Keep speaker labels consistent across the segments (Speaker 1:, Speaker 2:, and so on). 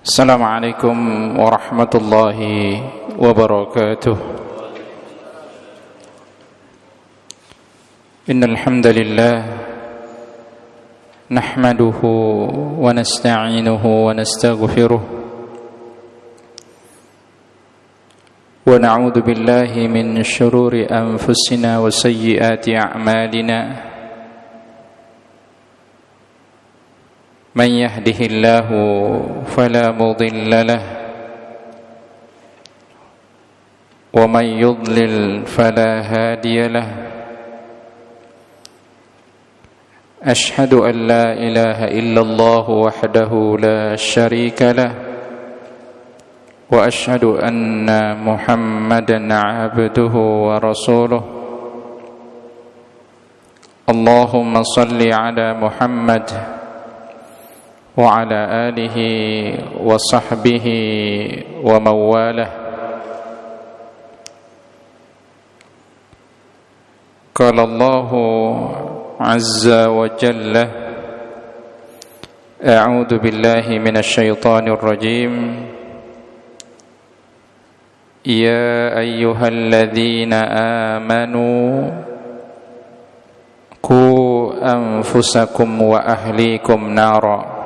Speaker 1: السلام عليكم ورحمة الله وبركاته. إن الحمد لله نحمده ونستعينه ونستغفره ونعوذ بالله من شرور أنفسنا وسيئات أعمالنا. من يهده الله فلا مضل له ومن يضلل فلا هادي له. أشهد أن لا إله إلا الله وحده لا شريك له وأشهد أن محمدا عبده ورسوله. اللهم صل على محمد وعلى آله وصحبه ومن والاه. قال الله عز وجل: أعوذ بالله من الشيطان الرجيم. يا أيها الذين آمنوا قوا أنفسكم وأهليكم نارا.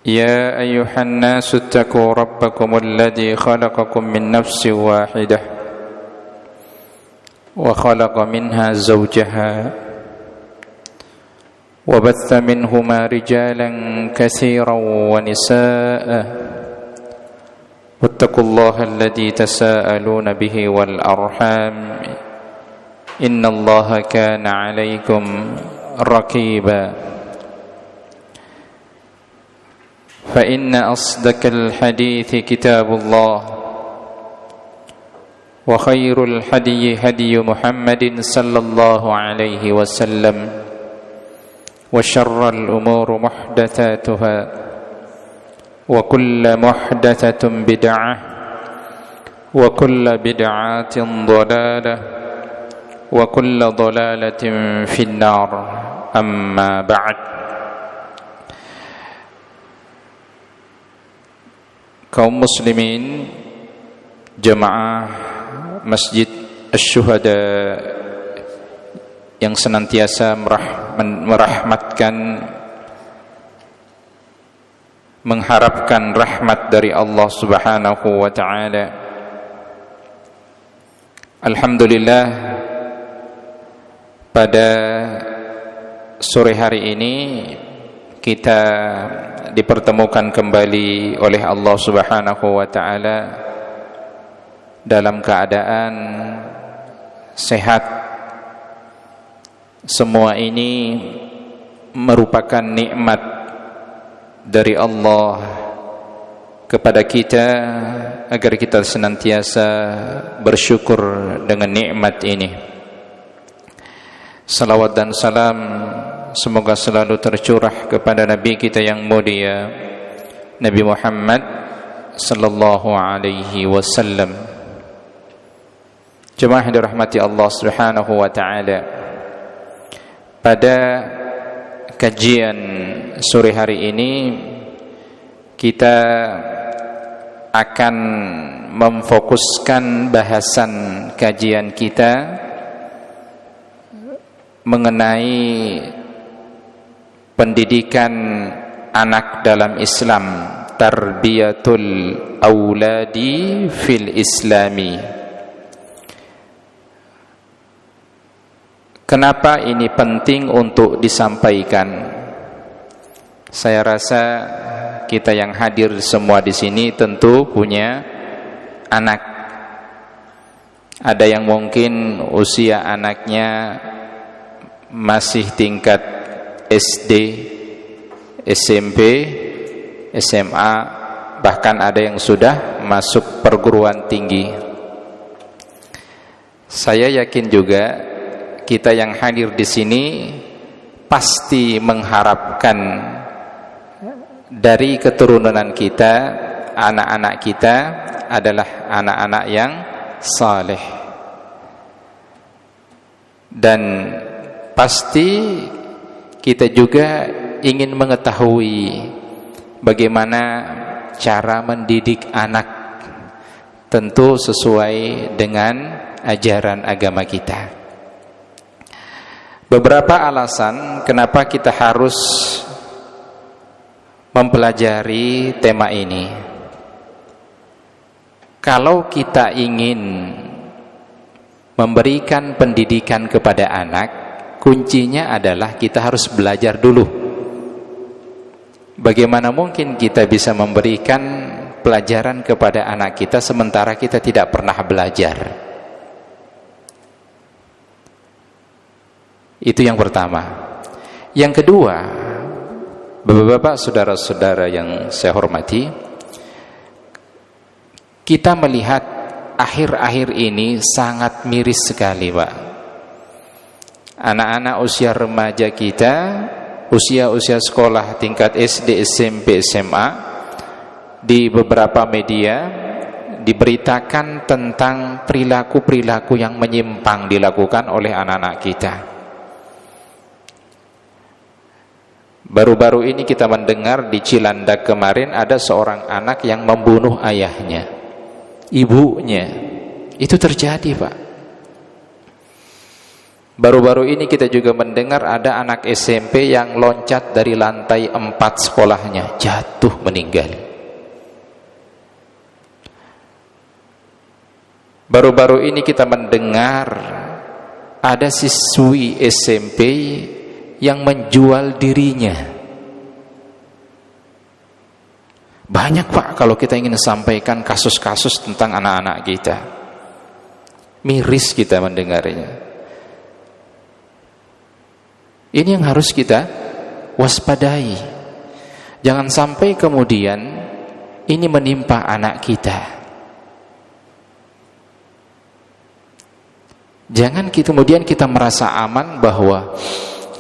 Speaker 1: يا أيها الناس اتقوا ربكم الذي خلقكم من نفس واحدة وخلق منها زوجها وبث منهما رجالا كثيرا ونساء واتقوا الله الذي تساءلون به والأرحام إن الله كان عليكم رقيبا. فإن أصدق الحديث كتاب الله وخير الهدي هدي محمد صلى الله عليه وسلم وشر الأمور محدثاتها وكل محدثة بدعة وكل بدعة ضلالة وكل ضلالة في النار. أما بعد. Kaum muslimin jemaah Masjid Asy-Syuhada yang senantiasa merahmatkan, mengharapkan rahmat dari Allah Subhanahu wa taala. Alhamdulillah, pada sore hari ini kita dipertemukan kembali oleh Allah Subhanahu wa taala dalam keadaan sehat. Semua ini merupakan nikmat dari Allah kepada kita agar kita senantiasa bersyukur dengan nikmat ini. Salawat dan salam semoga selalu tercurah kepada Nabi kita yang mulia, Nabi Muhammad sallallahu alaihi wasallam. Jemaah yang dirahmati Allah Subhanahu wa taala, pada kajian sore hari ini kita akan memfokuskan bahasan kajian kita mengenai pendidikan anak dalam Islam, tarbiyatul auladi fil islami. Kenapa ini penting untuk disampaikan? Saya rasa kita yang hadir semua di sini tentu punya anak. Ada yang mungkin usia anaknya masih tingkat SD, SMP, SMA, bahkan ada yang sudah masuk perguruan tinggi. Saya yakin juga kita yang hadir di sini pasti mengharapkan dari keturunan kita, anak-anak kita adalah anak-anak yang saleh. Dan pasti kita juga ingin mengetahui bagaimana cara mendidik anak, tentu sesuai dengan ajaran agama kita. Beberapa alasan kenapa kita harus mempelajari tema ini. Kalau kita ingin memberikan pendidikan kepada anak, kuncinya adalah kita harus belajar dulu. Bagaimana mungkin kita bisa memberikan pelajaran kepada anak kita sementara kita tidak pernah belajar? Itu yang pertama. Yang kedua, Bapak-bapak, saudara-saudara yang saya hormati, kita melihat akhir-akhir ini sangat miris sekali, Pak. Anak-anak usia remaja kita, usia-usia sekolah tingkat SD, SMP, SMA, di beberapa media diberitakan tentang perilaku-perilaku yang menyimpang dilakukan oleh anak-anak kita. Baru-baru ini kita mendengar di Cilandak kemarin ada seorang anak yang membunuh ayahnya, ibunya. Itu terjadi, Pak. Baru-baru ini kita juga mendengar ada anak SMP yang loncat dari lantai 4 sekolahnya, jatuh meninggal. Baru-baru ini kita mendengar ada siswi SMP yang menjual dirinya. Banyak, Pak, kalau kita ingin sampaikan kasus-kasus tentang anak-anak kita. Miris kita mendengarnya. Ini yang harus kita waspadai. Jangan sampai kemudian ini menimpa anak kita. Jangan kemudian kita merasa aman bahwa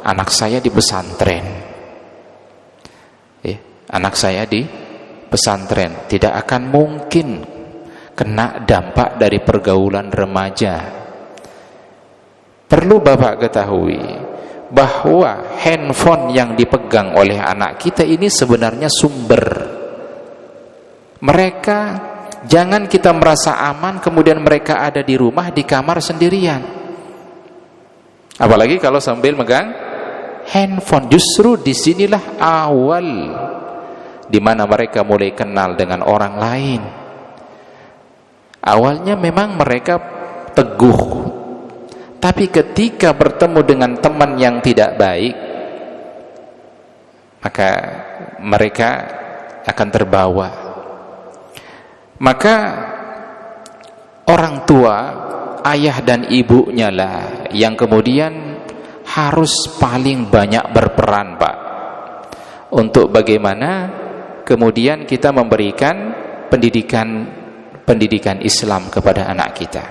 Speaker 1: anak saya di pesantren. Anak saya di pesantren tidak akan mungkin kena dampak dari pergaulan remaja. Perlu Bapak ketahui bahwa handphone yang dipegang oleh anak kita ini sebenarnya sumber. Mereka, jangan kita merasa aman kemudian mereka ada di rumah di kamar sendirian. Apalagi kalau sambil megang handphone. Justru disinilah awal di mana mereka mulai kenal dengan orang lain. Awalnya memang mereka teguh, tapi ketika bertemu dengan teman yang tidak baik, maka mereka akan terbawa. Maka orang tua, ayah dan ibunya lah yang kemudian harus paling banyak berperan, Pak, untuk bagaimana kemudian kita memberikan pendidikan Islam kepada anak kita.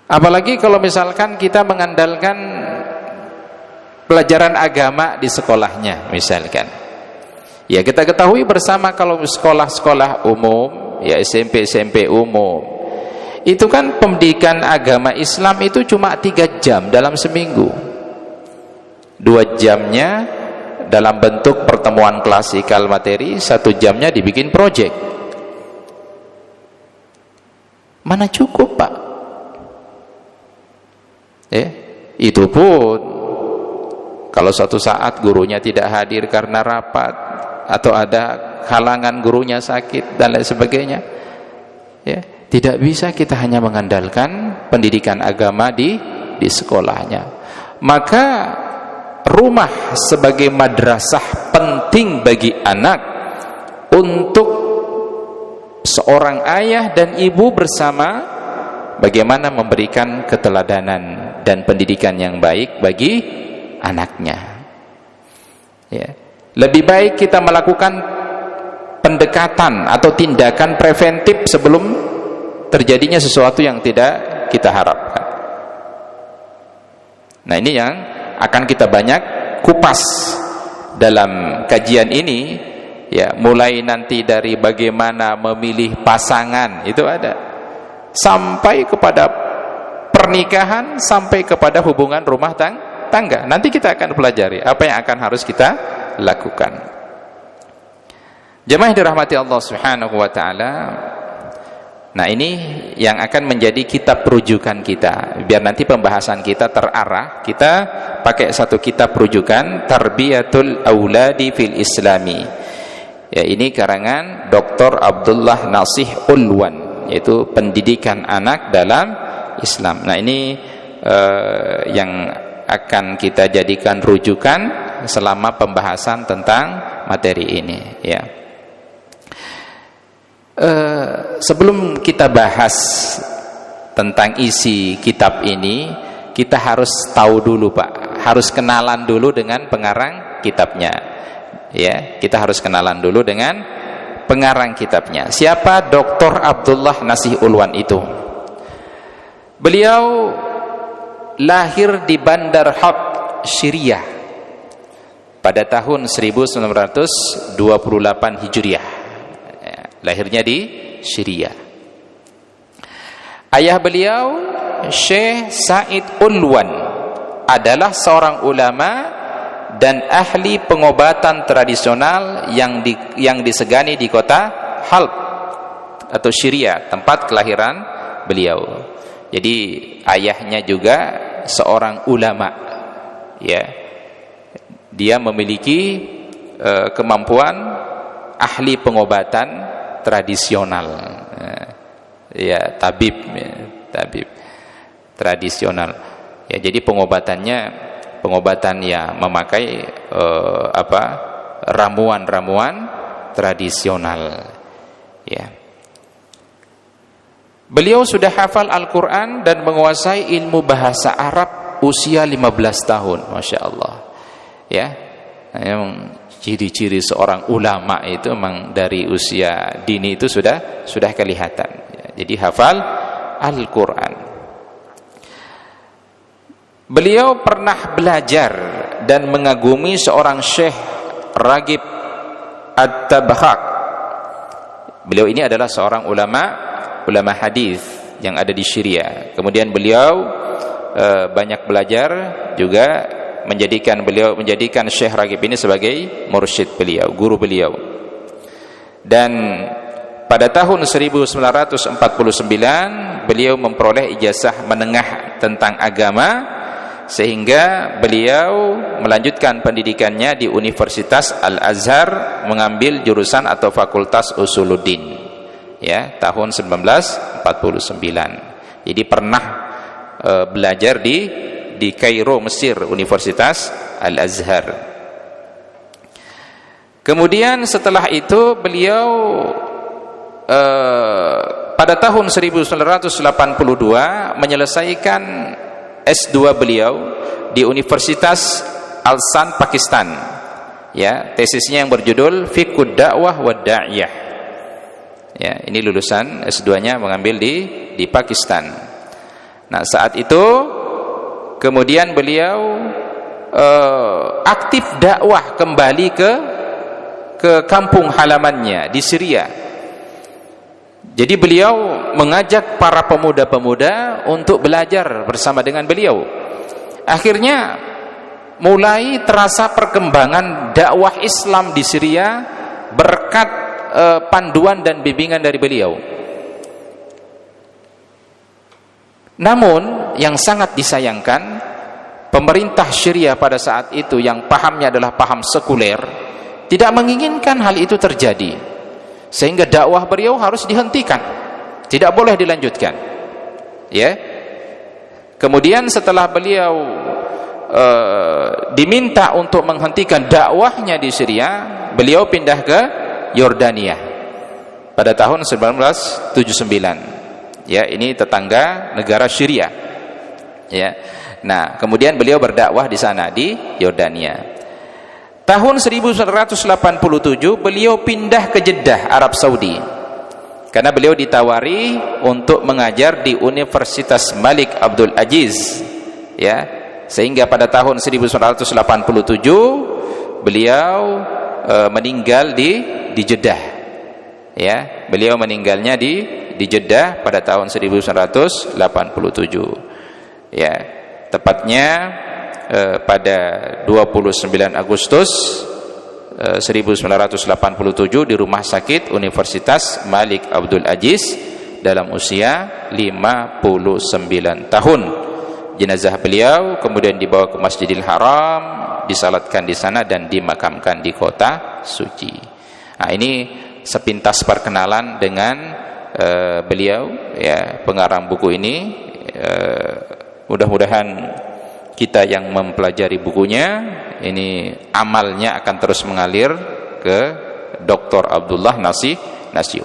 Speaker 1: Apalagi kalau misalkan kita mengandalkan pelajaran agama di sekolahnya, misalkan. Ya, kita ketahui bersama kalau sekolah-sekolah umum, ya SMP umum, itu kan pendidikan agama Islam itu cuma 3 jam dalam seminggu. 2 jamnya dalam bentuk pertemuan klasikal materi, 1 jamnya dibikin proyek. Mana cukup, Pak? Itu pun kalau suatu saat gurunya tidak hadir karena rapat atau ada halangan, gurunya sakit dan lain sebagainya, ya, tidak bisa kita hanya mengandalkan pendidikan agama di sekolahnya. Maka rumah sebagai madrasah penting bagi anak untuk seorang ayah dan ibu bersama bagaimana memberikan keteladanan dan pendidikan yang baik bagi anaknya. Ya. Lebih baik kita melakukan pendekatan atau tindakan preventif sebelum terjadinya sesuatu yang tidak kita harapkan. Nah, ini yang akan kita banyak kupas dalam kajian ini, ya, mulai nanti dari bagaimana memilih pasangan, itu ada, sampai kepada pernikahan, sampai kepada hubungan rumah tangga. Nanti kita akan pelajari apa yang akan harus kita lakukan. Jemaah dirahmati Allah Subhanahu wa taala. Nah, ini yang akan menjadi kitab rujukan kita. Biar nanti pembahasan kita terarah, kita pakai satu kitab rujukan, Tarbiyatul Auladi fil Islami. Ya, ini karangan Dr. Abdullah Nasih Ulwan, yaitu pendidikan anak dalam Islam. Nah, ini yang akan kita jadikan rujukan selama pembahasan tentang materi ini, ya. Sebelum kita bahas tentang isi kitab ini, kita harus tahu dulu, Pak. Harus kenalan dulu dengan pengarang kitabnya. Ya, kita harus kenalan dulu dengan pengarang kitabnya. Siapa Dr. Abdullah Nasih Ulwan itu? Beliau lahir di Bandar Hot, Syria pada tahun 1928 Hijriah. Lahirnya di Syria. Ayah beliau Syekh Said Ulwan adalah seorang ulama dan ahli pengobatan tradisional yang disegani di kota Halb atau Syria, tempat kelahiran beliau. Jadi ayahnya juga seorang ulama, ya. Dia memiliki kemampuan ahli pengobatan tradisional, ya, tabib tradisional, ya. Jadi pengobatan ya memakai ramuan-ramuan tradisional, ya. Beliau sudah hafal Al-Quran dan menguasai ilmu bahasa Arab usia 15 tahun, Masya Allah, ya. Memang ciri-ciri seorang ulama itu memang dari usia dini itu sudah kelihatan, ya. Jadi hafal Al-Quran. Beliau pernah belajar dan mengagumi seorang Syekh Ragib At-Tabakhak. Beliau ini adalah seorang ulama hadis yang ada di Syria. Kemudian beliau banyak belajar juga, menjadikan Syekh Ragib ini sebagai mursyid beliau, guru beliau. Dan pada tahun 1949 beliau memperoleh ijazah menengah tentang agama, sehingga beliau melanjutkan pendidikannya di Universitas Al-Azhar mengambil jurusan atau Fakultas Usuluddin, ya, tahun 1949. Jadi pernah belajar di Kairo, Mesir, Universitas Al-Azhar. Kemudian setelah itu beliau pada tahun 1982 menyelesaikan S2 beliau di Universitas Al-San, Pakistan, ya. Tesisnya yang berjudul Fiqhud Da'wah wa Da'iyah, ya. Ini lulusan S2-nya mengambil di Pakistan. Nah, saat itu kemudian beliau aktif dakwah kembali ke kampung halamannya di Syria. Jadi beliau mengajak para pemuda-pemuda untuk belajar bersama dengan beliau. Akhirnya mulai terasa perkembangan dakwah Islam di Syria berkat panduan dan bimbingan dari beliau. Namun yang sangat disayangkan, pemerintah Syria pada saat itu yang pahamnya adalah paham sekuler tidak menginginkan hal itu terjadi, sehingga dakwah beliau harus dihentikan, tidak boleh dilanjutkan, ya. Kemudian setelah beliau diminta untuk menghentikan dakwahnya di Syria, beliau pindah ke Yordania pada tahun 1979, ya. Ini tetangga negara Syria, ya. Nah, kemudian beliau berdakwah di sana, di Yordania. Tahun 1987 beliau pindah ke Jeddah, Arab Saudi, karena beliau ditawari untuk mengajar di Universitas Malik Abdul Aziz, ya. Sehingga pada tahun 1987 beliau meninggal di Jeddah, ya. Beliau meninggalnya di Jeddah pada tahun 1987, ya. Tepatnya pada 29 Agustus 1987 di Rumah Sakit Universitas Malik Abdul Aziz dalam usia 59 tahun. Jenazah beliau kemudian dibawa ke Masjidil Haram, disalatkan di sana dan dimakamkan di kota suci. Nah, ini sepintas perkenalan dengan beliau, ya, pengarang buku ini. Mudah-mudahan kita yang mempelajari bukunya ini amalnya akan terus mengalir ke Dr. Abdullah Nasih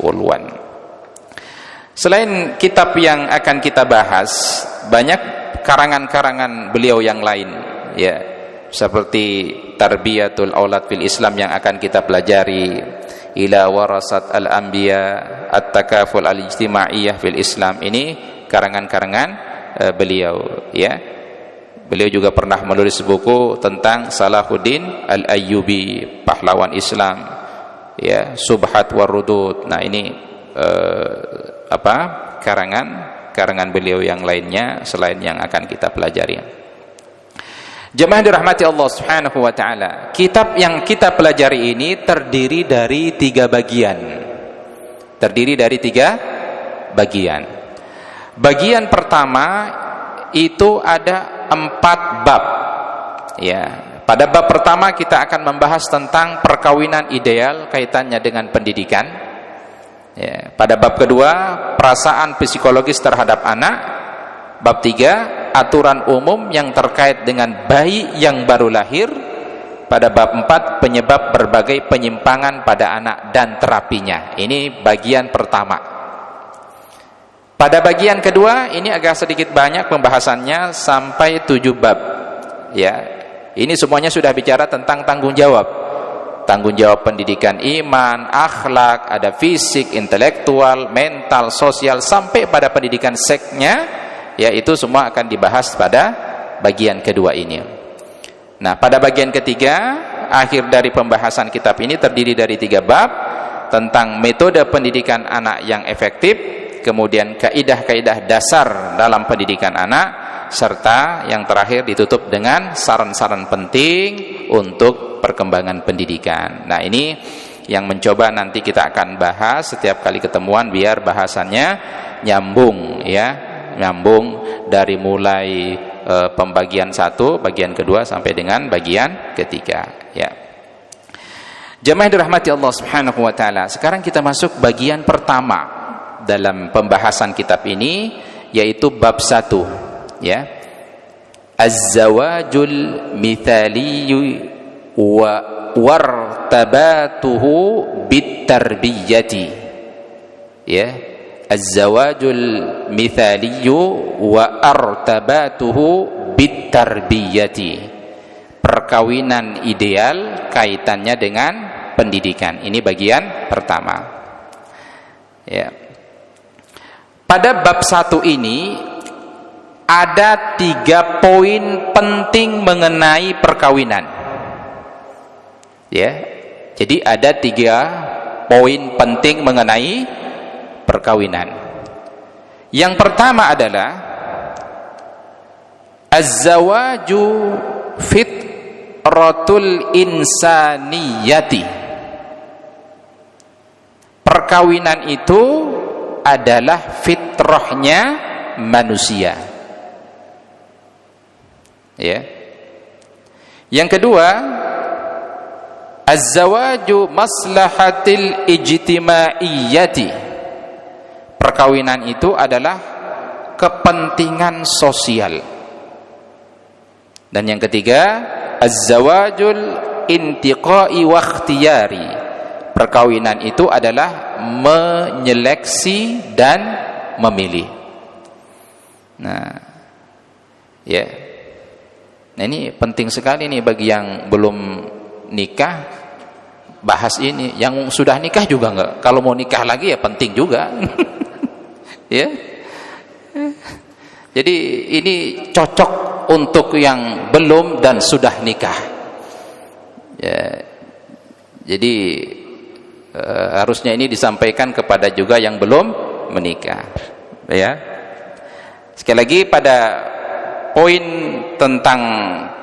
Speaker 1: Ulwan. Selain kitab yang akan kita bahas, banyak karangan-karangan beliau yang lain, ya, seperti Tarbiyatul Aulad fil Islam yang akan kita pelajari, Ila Warasat al-Anbiya, At-Takaful al-Ijtimaiyah fil Islam. Ini karangan-karangan beliau, ya. Beliau juga pernah menulis buku tentang Salahuddin Al-Ayyubi, pahlawan Islam, ya, Subhat warudud. Nah, ini karangan beliau yang lainnya selain yang akan kita pelajari. Jemaah dirahmati Allah Subhanahu wa taala, kitab yang kita pelajari ini terdiri dari 3 bagian. Bagian pertama itu ada 4 bab. Ya, pada bab pertama kita akan membahas tentang perkawinan ideal kaitannya dengan pendidikan. Ya, pada bab kedua, perasaan psikologis terhadap anak. Bab 3, aturan umum yang terkait dengan bayi yang baru lahir. Pada bab 4, penyebab berbagai penyimpangan pada anak dan terapinya. Ini bagian pertama. Pada bagian kedua, ini agak sedikit banyak pembahasannya sampai 7 bab. Ya, ini semuanya sudah bicara tentang tanggung jawab pendidikan iman, akhlak, ada fisik, intelektual, mental, sosial, sampai pada pendidikan seksnya, ya, itu semua akan dibahas pada bagian kedua ini. Nah, pada bagian ketiga, akhir dari pembahasan kitab ini terdiri dari 3 bab tentang metode pendidikan anak yang efektif, kemudian kaidah-kaidah dasar dalam pendidikan anak, serta yang terakhir ditutup dengan saran-saran penting untuk perkembangan pendidikan. Nah, ini yang mencoba nanti kita akan bahas setiap kali ketemuan biar bahasannya nyambung, ya, nyambung dari mulai pembagian 1, bagian kedua sampai dengan bagian ketiga, ya. Jemaah dirahmati Allah Subhanahu wa taala, sekarang kita masuk bagian pertama dalam pembahasan kitab ini, yaitu bab 1, ya. Az-zawajul mithaliyu wa wartabatuhu bitarbiyati, ya. Az-zawajul mithaliyu wa artabatuhu bitarbiyati, perkawinan ideal kaitannya dengan pendidikan. Ini bagian pertama, ya. Pada bab 1 ini ada 3 poin penting mengenai perkawinan, ya. Jadi ada 3 poin penting mengenai perkawinan. Yang pertama adalah az-zawaju fitratul insaniyati. Perkawinan itu adalah fitrahnya manusia, ya. Yang kedua, az-zawaju maslahatil ijtimaiyati. Perkawinan itu adalah kepentingan sosial. Dan yang ketiga, az-zawajul intiqai wa ikhtiyari. Perkawinan itu adalah menyeleksi dan memilih. Nah, ya. Nah, ini penting sekali nih bagi yang belum nikah, bahas ini. Yang sudah nikah juga enggak. Kalau mau nikah lagi ya penting juga. Ya. Jadi ini cocok untuk yang belum dan sudah nikah. Ya. Jadi harusnya ini disampaikan kepada juga yang belum menikah, ya. Sekali lagi, pada poin tentang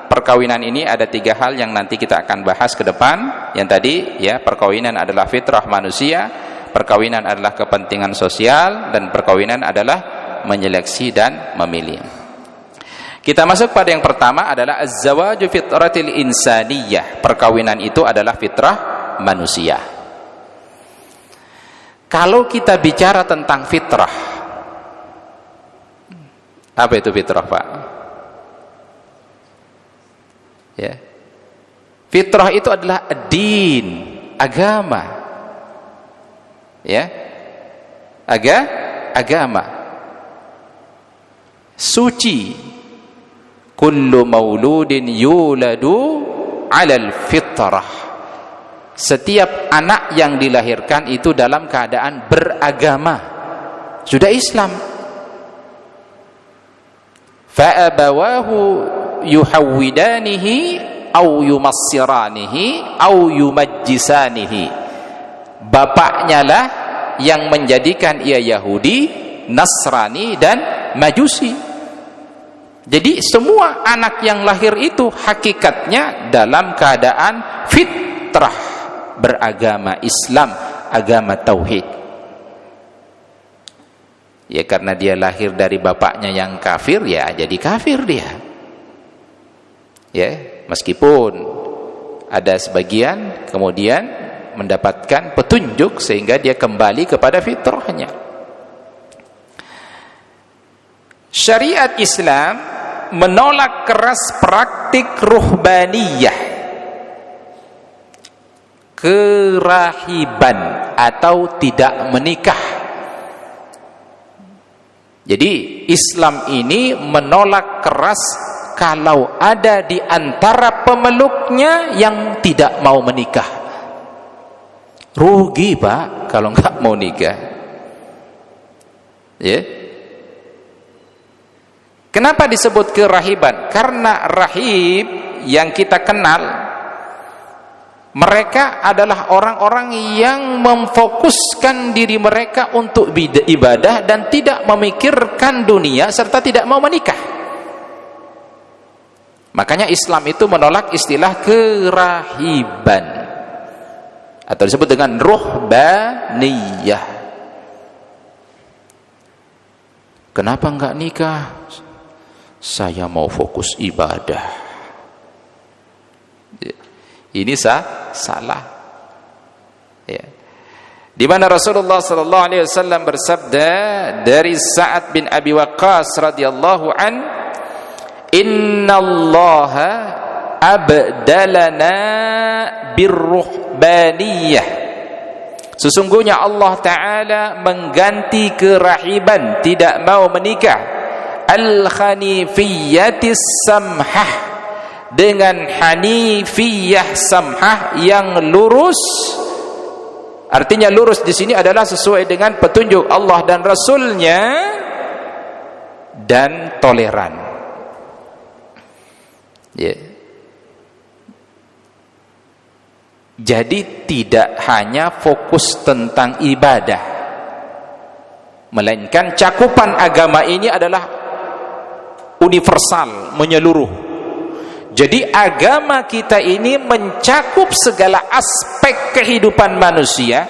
Speaker 1: perkawinan ini ada 3 hal yang nanti kita akan bahas ke depan. Yang tadi ya, perkawinan adalah fitrah manusia, perkawinan adalah kepentingan sosial, dan perkawinan adalah menyeleksi dan memilih. Kita masuk pada yang pertama adalah az-zawaju fitratil insaniyah. Perkawinan itu adalah fitrah manusia. Kalau kita bicara tentang fitrah, apa itu fitrah, Pak? Ya. Fitrah itu adalah din, agama. Ya. Agama. Suci. Kullu mauludin yuladu 'alal fitrah. Setiap anak yang dilahirkan itu dalam keadaan beragama, sudah Islam. Fa abawahu yuhawwidanihi au yumassiranihi au yumajjisanihi. Bapaknya lah yang menjadikan ia Yahudi, Nasrani dan Majusi. Jadi semua anak yang lahir itu hakikatnya dalam keadaan fitrah, beragama Islam, agama tauhid. Ya karena dia lahir dari bapaknya yang kafir, ya jadi kafir dia. Ya, meskipun ada sebagian kemudian mendapatkan petunjuk sehingga dia kembali kepada fitrahnya. Syariat Islam menolak keras praktik ruhbaniyah, kerahiban atau tidak menikah. Jadi Islam ini menolak keras kalau ada di antara pemeluknya yang tidak mau menikah. Rugi, Pak, kalau nggak mau nikah. Ya. Kenapa disebut kerahiban? Karena rahib yang kita kenal, mereka adalah orang-orang yang memfokuskan diri mereka untuk ibadah dan tidak memikirkan dunia serta tidak mau menikah. Makanya Islam itu menolak istilah kerahiban atau disebut dengan ruhbaniyah. Kenapa enggak nikah? Saya mau fokus ibadah. Ini salah. Ya. Di mana Rasulullah sallallahu alaihi wasallam bersabda dari Sa'ad bin Abi Waqqas radhiyallahu an, "Innallaha abdalana birruhbaniyah." Sesungguhnya Allah Ta'ala mengganti kerahiban, tidak mau menikah, al-hanifiyatis samhah, dengan hanifiyah samhah yang lurus. Artinya lurus di sini adalah sesuai dengan petunjuk Allah dan Rasulnya dan toleran. Yeah. Jadi tidak hanya fokus tentang ibadah, melainkan cakupan agama ini adalah universal, menyeluruh. Jadi agama kita ini mencakup segala aspek kehidupan manusia,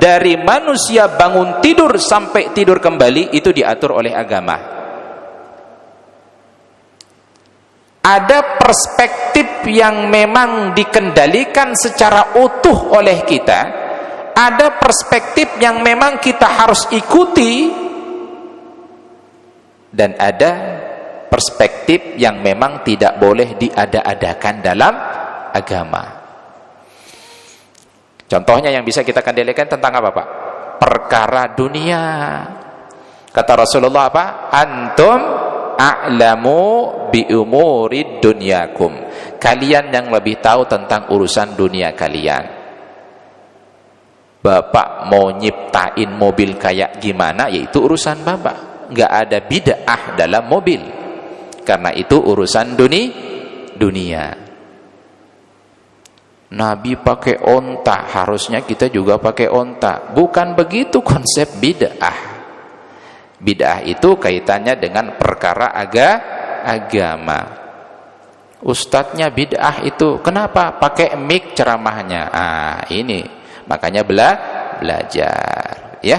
Speaker 1: dari manusia bangun tidur sampai tidur kembali itu diatur oleh agama. Ada perspektif yang memang dikendalikan secara utuh oleh kita, ada perspektif yang memang kita harus ikuti, dan ada perspektif yang memang tidak boleh diada-adakan dalam agama. Contohnya yang bisa kita kendalikan tentang apa, Pak? Perkara dunia. Kata Rasulullah apa? Antum a'lamu bi umuri dunyakum. Kalian yang lebih tahu tentang urusan dunia kalian. Bapak mau nyiptain mobil kayak gimana, yaitu urusan Bapak. Nggak ada bid'ah dalam mobil, karena itu urusan dunia. Nabi pakai onta, harusnya kita juga pakai onta. Bukan begitu konsep bid'ah. Bid'ah itu kaitannya dengan perkara
Speaker 2: agama. Ustadznya bid'ah itu, kenapa pakai mic ceramahnya? Ini makanya belajar, ya.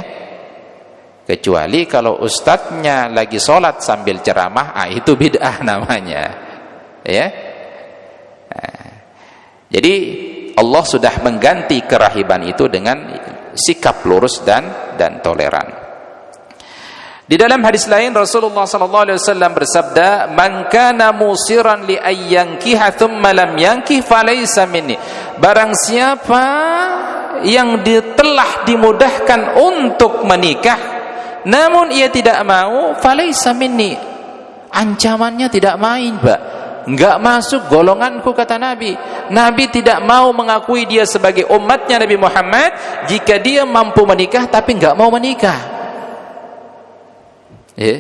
Speaker 2: Kecuali kalau ustadznya lagi sholat sambil ceramah, itu bid'ah namanya, ya. Jadi Allah sudah mengganti kerahiban itu dengan sikap lurus dan toleran. Di dalam hadis lain Rasulullah sallallahu alaihi wasallam bersabda, "Man kana musiran li ayyankiha thumma lam yankih falaysa minni." Barang siapa yang telah dimudahkan untuk menikah namun ia tidak mau, falaysa minni. Ancamannya tidak main, Pak. Enggak masuk golonganku, kata Nabi. Nabi tidak mau mengakui dia sebagai umatnya Nabi Muhammad jika dia mampu menikah tapi enggak mau menikah. Ya.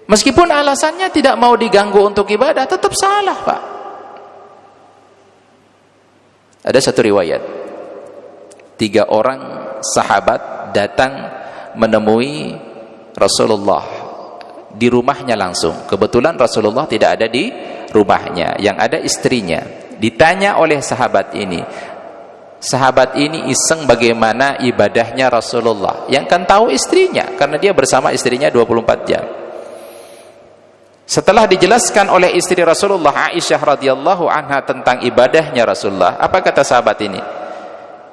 Speaker 2: Meskipun alasannya tidak mau diganggu untuk ibadah, tetap salah, Pak. Ada satu riwayat, 3 orang sahabat datang menemui Rasulullah di rumahnya langsung. Kebetulan Rasulullah tidak ada di rumahnya, yang ada istrinya. Ditanya oleh sahabat ini iseng bagaimana ibadahnya Rasulullah. Yang kan tahu istrinya, karena dia bersama istrinya 24 jam. Setelah dijelaskan oleh istri Rasulullah, Aisyah radhiyallahu anha, tentang ibadahnya Rasulullah, apa kata sahabat ini?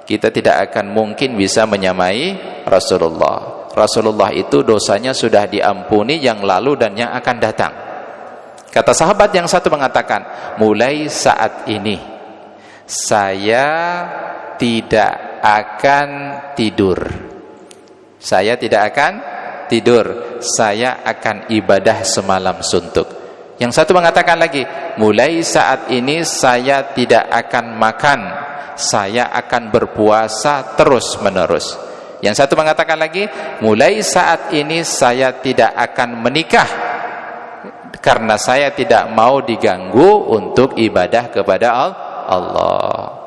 Speaker 2: Kita tidak akan mungkin bisa menyamai Rasulullah. Rasulullah itu dosanya sudah diampuni yang lalu dan yang akan datang. Kata sahabat yang satu mengatakan, mulai saat ini saya tidak akan tidur. Saya tidak akan tidur. Saya akan ibadah semalam suntuk. Yang satu mengatakan lagi, mulai saat ini saya tidak akan makan. Saya akan berpuasa terus menerus. Yang satu mengatakan lagi, mulai saat ini saya tidak akan menikah karena saya tidak mau diganggu untuk ibadah kepada Allah.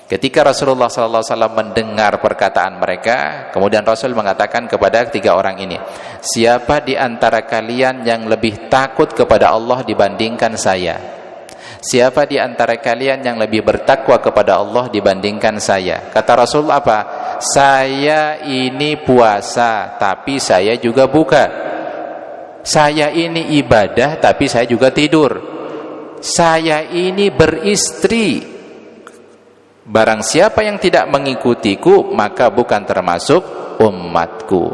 Speaker 2: Ketika Rasulullah SAW mendengar perkataan mereka, kemudian Rasul mengatakan kepada 3 orang ini, siapa di antara kalian yang lebih takut kepada Allah dibandingkan saya? Siapa di antara kalian yang lebih bertakwa kepada Allah dibandingkan saya? Kata Rasul apa? Saya ini puasa, tapi saya juga buka. Saya ini ibadah, tapi saya juga tidur. Saya ini beristri. Barang siapa yang tidak mengikutiku, maka bukan termasuk umatku.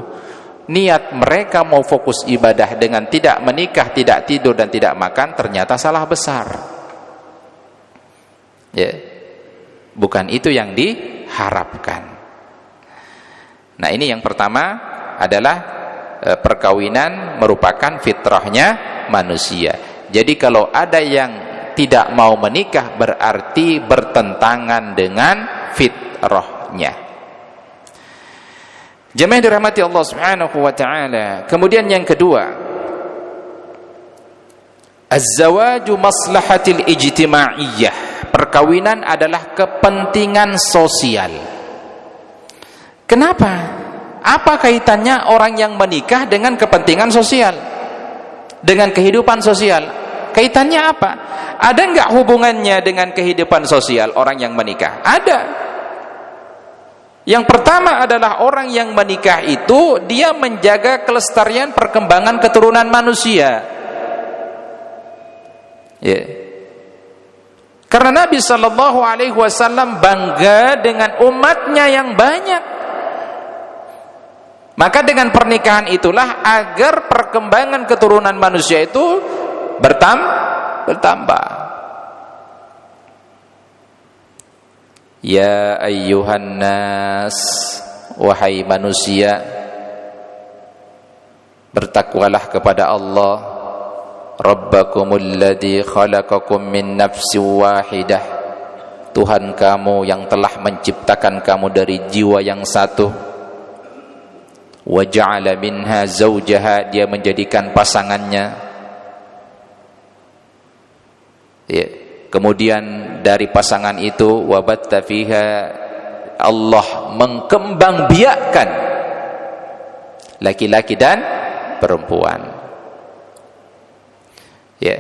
Speaker 2: Niat mereka mau fokus ibadah dengan tidak menikah, tidak tidur, dan tidak makan, ternyata salah besar. Ya, bukan itu yang diharapkan. Nah, ini yang pertama adalah perkawinan merupakan fitrahnya manusia. Jadi kalau ada yang tidak mau menikah berarti bertentangan dengan fitrahnya. Jemaah dirahmati Allah Subhanahu wa taala. Kemudian yang kedua, az-zawaju maslahatil ijtimaiyah. Perkawinan adalah kepentingan sosial. Kenapa? Apa kaitannya orang yang menikah dengan kepentingan sosial? Dengan kehidupan sosial? Kaitannya apa? Ada enggak hubungannya dengan kehidupan sosial orang yang menikah? Ada. Yang pertama adalah orang yang menikah itu dia menjaga kelestarian perkembangan keturunan manusia. Ya. Karena Nabi Shallallahu Alaihi Wasallam bangga dengan umatnya yang banyak. Maka dengan pernikahan itulah agar perkembangan keturunan manusia itu bertambah. Ya ayyuhan nas, wahai manusia, bertakwalah kepada Allah. Rabbakumul ladzi khalaqakum min nafsin wahidah. Tuhan kamu yang telah menciptakan kamu dari jiwa yang satu. Wa ja'ala minha zawjaha, dia menjadikan pasangannya. Ya. Kemudian dari pasangan itu wabatta fiha, Allah mengkembangbiakkan laki-laki dan perempuan.
Speaker 1: Ya,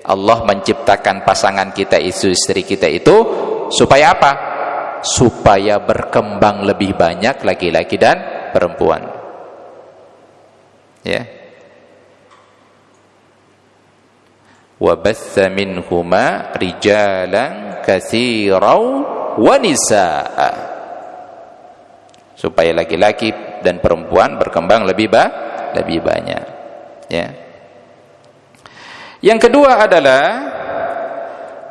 Speaker 1: Allah menciptakan pasangan kita, istri kita itu supaya apa? Supaya berkembang lebih banyak laki-laki dan perempuan. Ya. Wa batha minhuma rijalan katsiran wa nisaa. Supaya laki-laki dan perempuan berkembang lebih banyak. Ya. Yang kedua adalah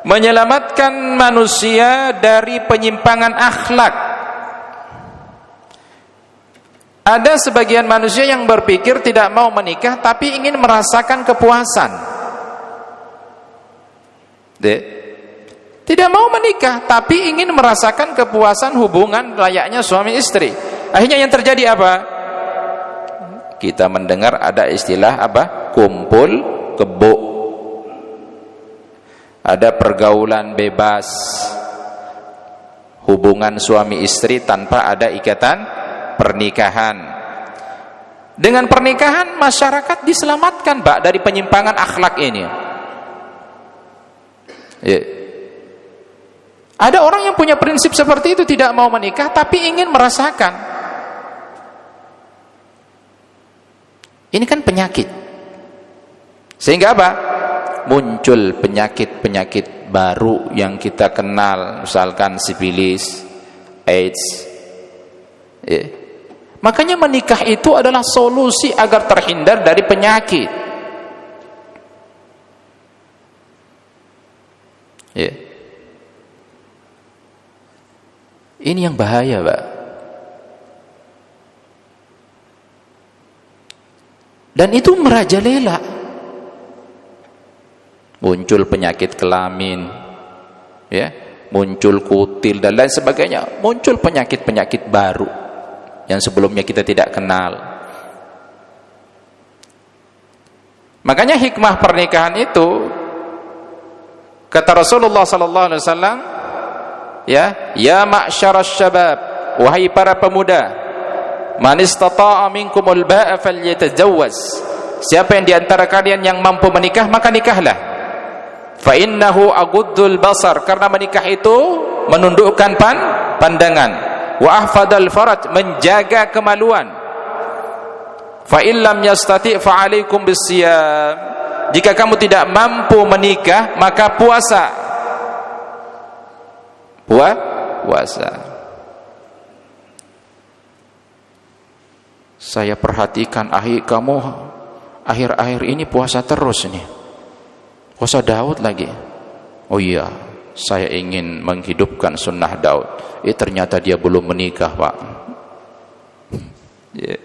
Speaker 1: menyelamatkan manusia dari penyimpangan akhlak. Ada sebagian manusia yang berpikir tidak mau menikah tapi ingin merasakan kepuasan. Tidak mau menikah tapi ingin merasakan kepuasan hubungan layaknya suami istri. Akhirnya yang terjadi apa? Kita mendengar ada istilah apa? Kumpul kebo. Ada pergaulan bebas, hubungan suami istri tanpa ada ikatan pernikahan. Dengan pernikahan masyarakat diselamatkan, Pak, dari penyimpangan akhlak ini. Ya. Ada orang yang punya prinsip seperti itu, tidak mau menikah tapi ingin merasakan. Ini kan penyakit. Sehingga apa? Muncul penyakit-penyakit baru yang kita kenal, misalkan sifilis, AIDS. Ya. Makanya menikah itu adalah solusi agar terhindar dari penyakit. Ya. Ini yang bahaya, Pak. Dan itu merajalela. Muncul penyakit kelamin, ya, muncul kutil dan lain sebagainya, muncul penyakit-penyakit baru yang sebelumnya kita tidak kenal. Makanya hikmah pernikahan itu, kata Rasulullah sallallahu alaihi wasallam, ya ma'syaras syabab, wahai para pemuda, man istata'a minkumul ba'a falyatazawwaz. Siapa yang di antara kalian yang mampu menikah, maka nikahlah. Fa innahu aguddul basar, karena menikah itu menundukkan pandangan. Wa ahfadal faraj, menjaga kemaluan. Fa illam yastati' fa alaikum bisiyam. Jika kamu tidak mampu menikah, maka puasa. Puasa. Saya perhatikan kamu akhir-akhir ini puasa terus nih. Puasa Daud lagi. Oh iya, saya ingin menghidupkan sunnah Daud. Ternyata dia belum menikah, Pak. Yeah.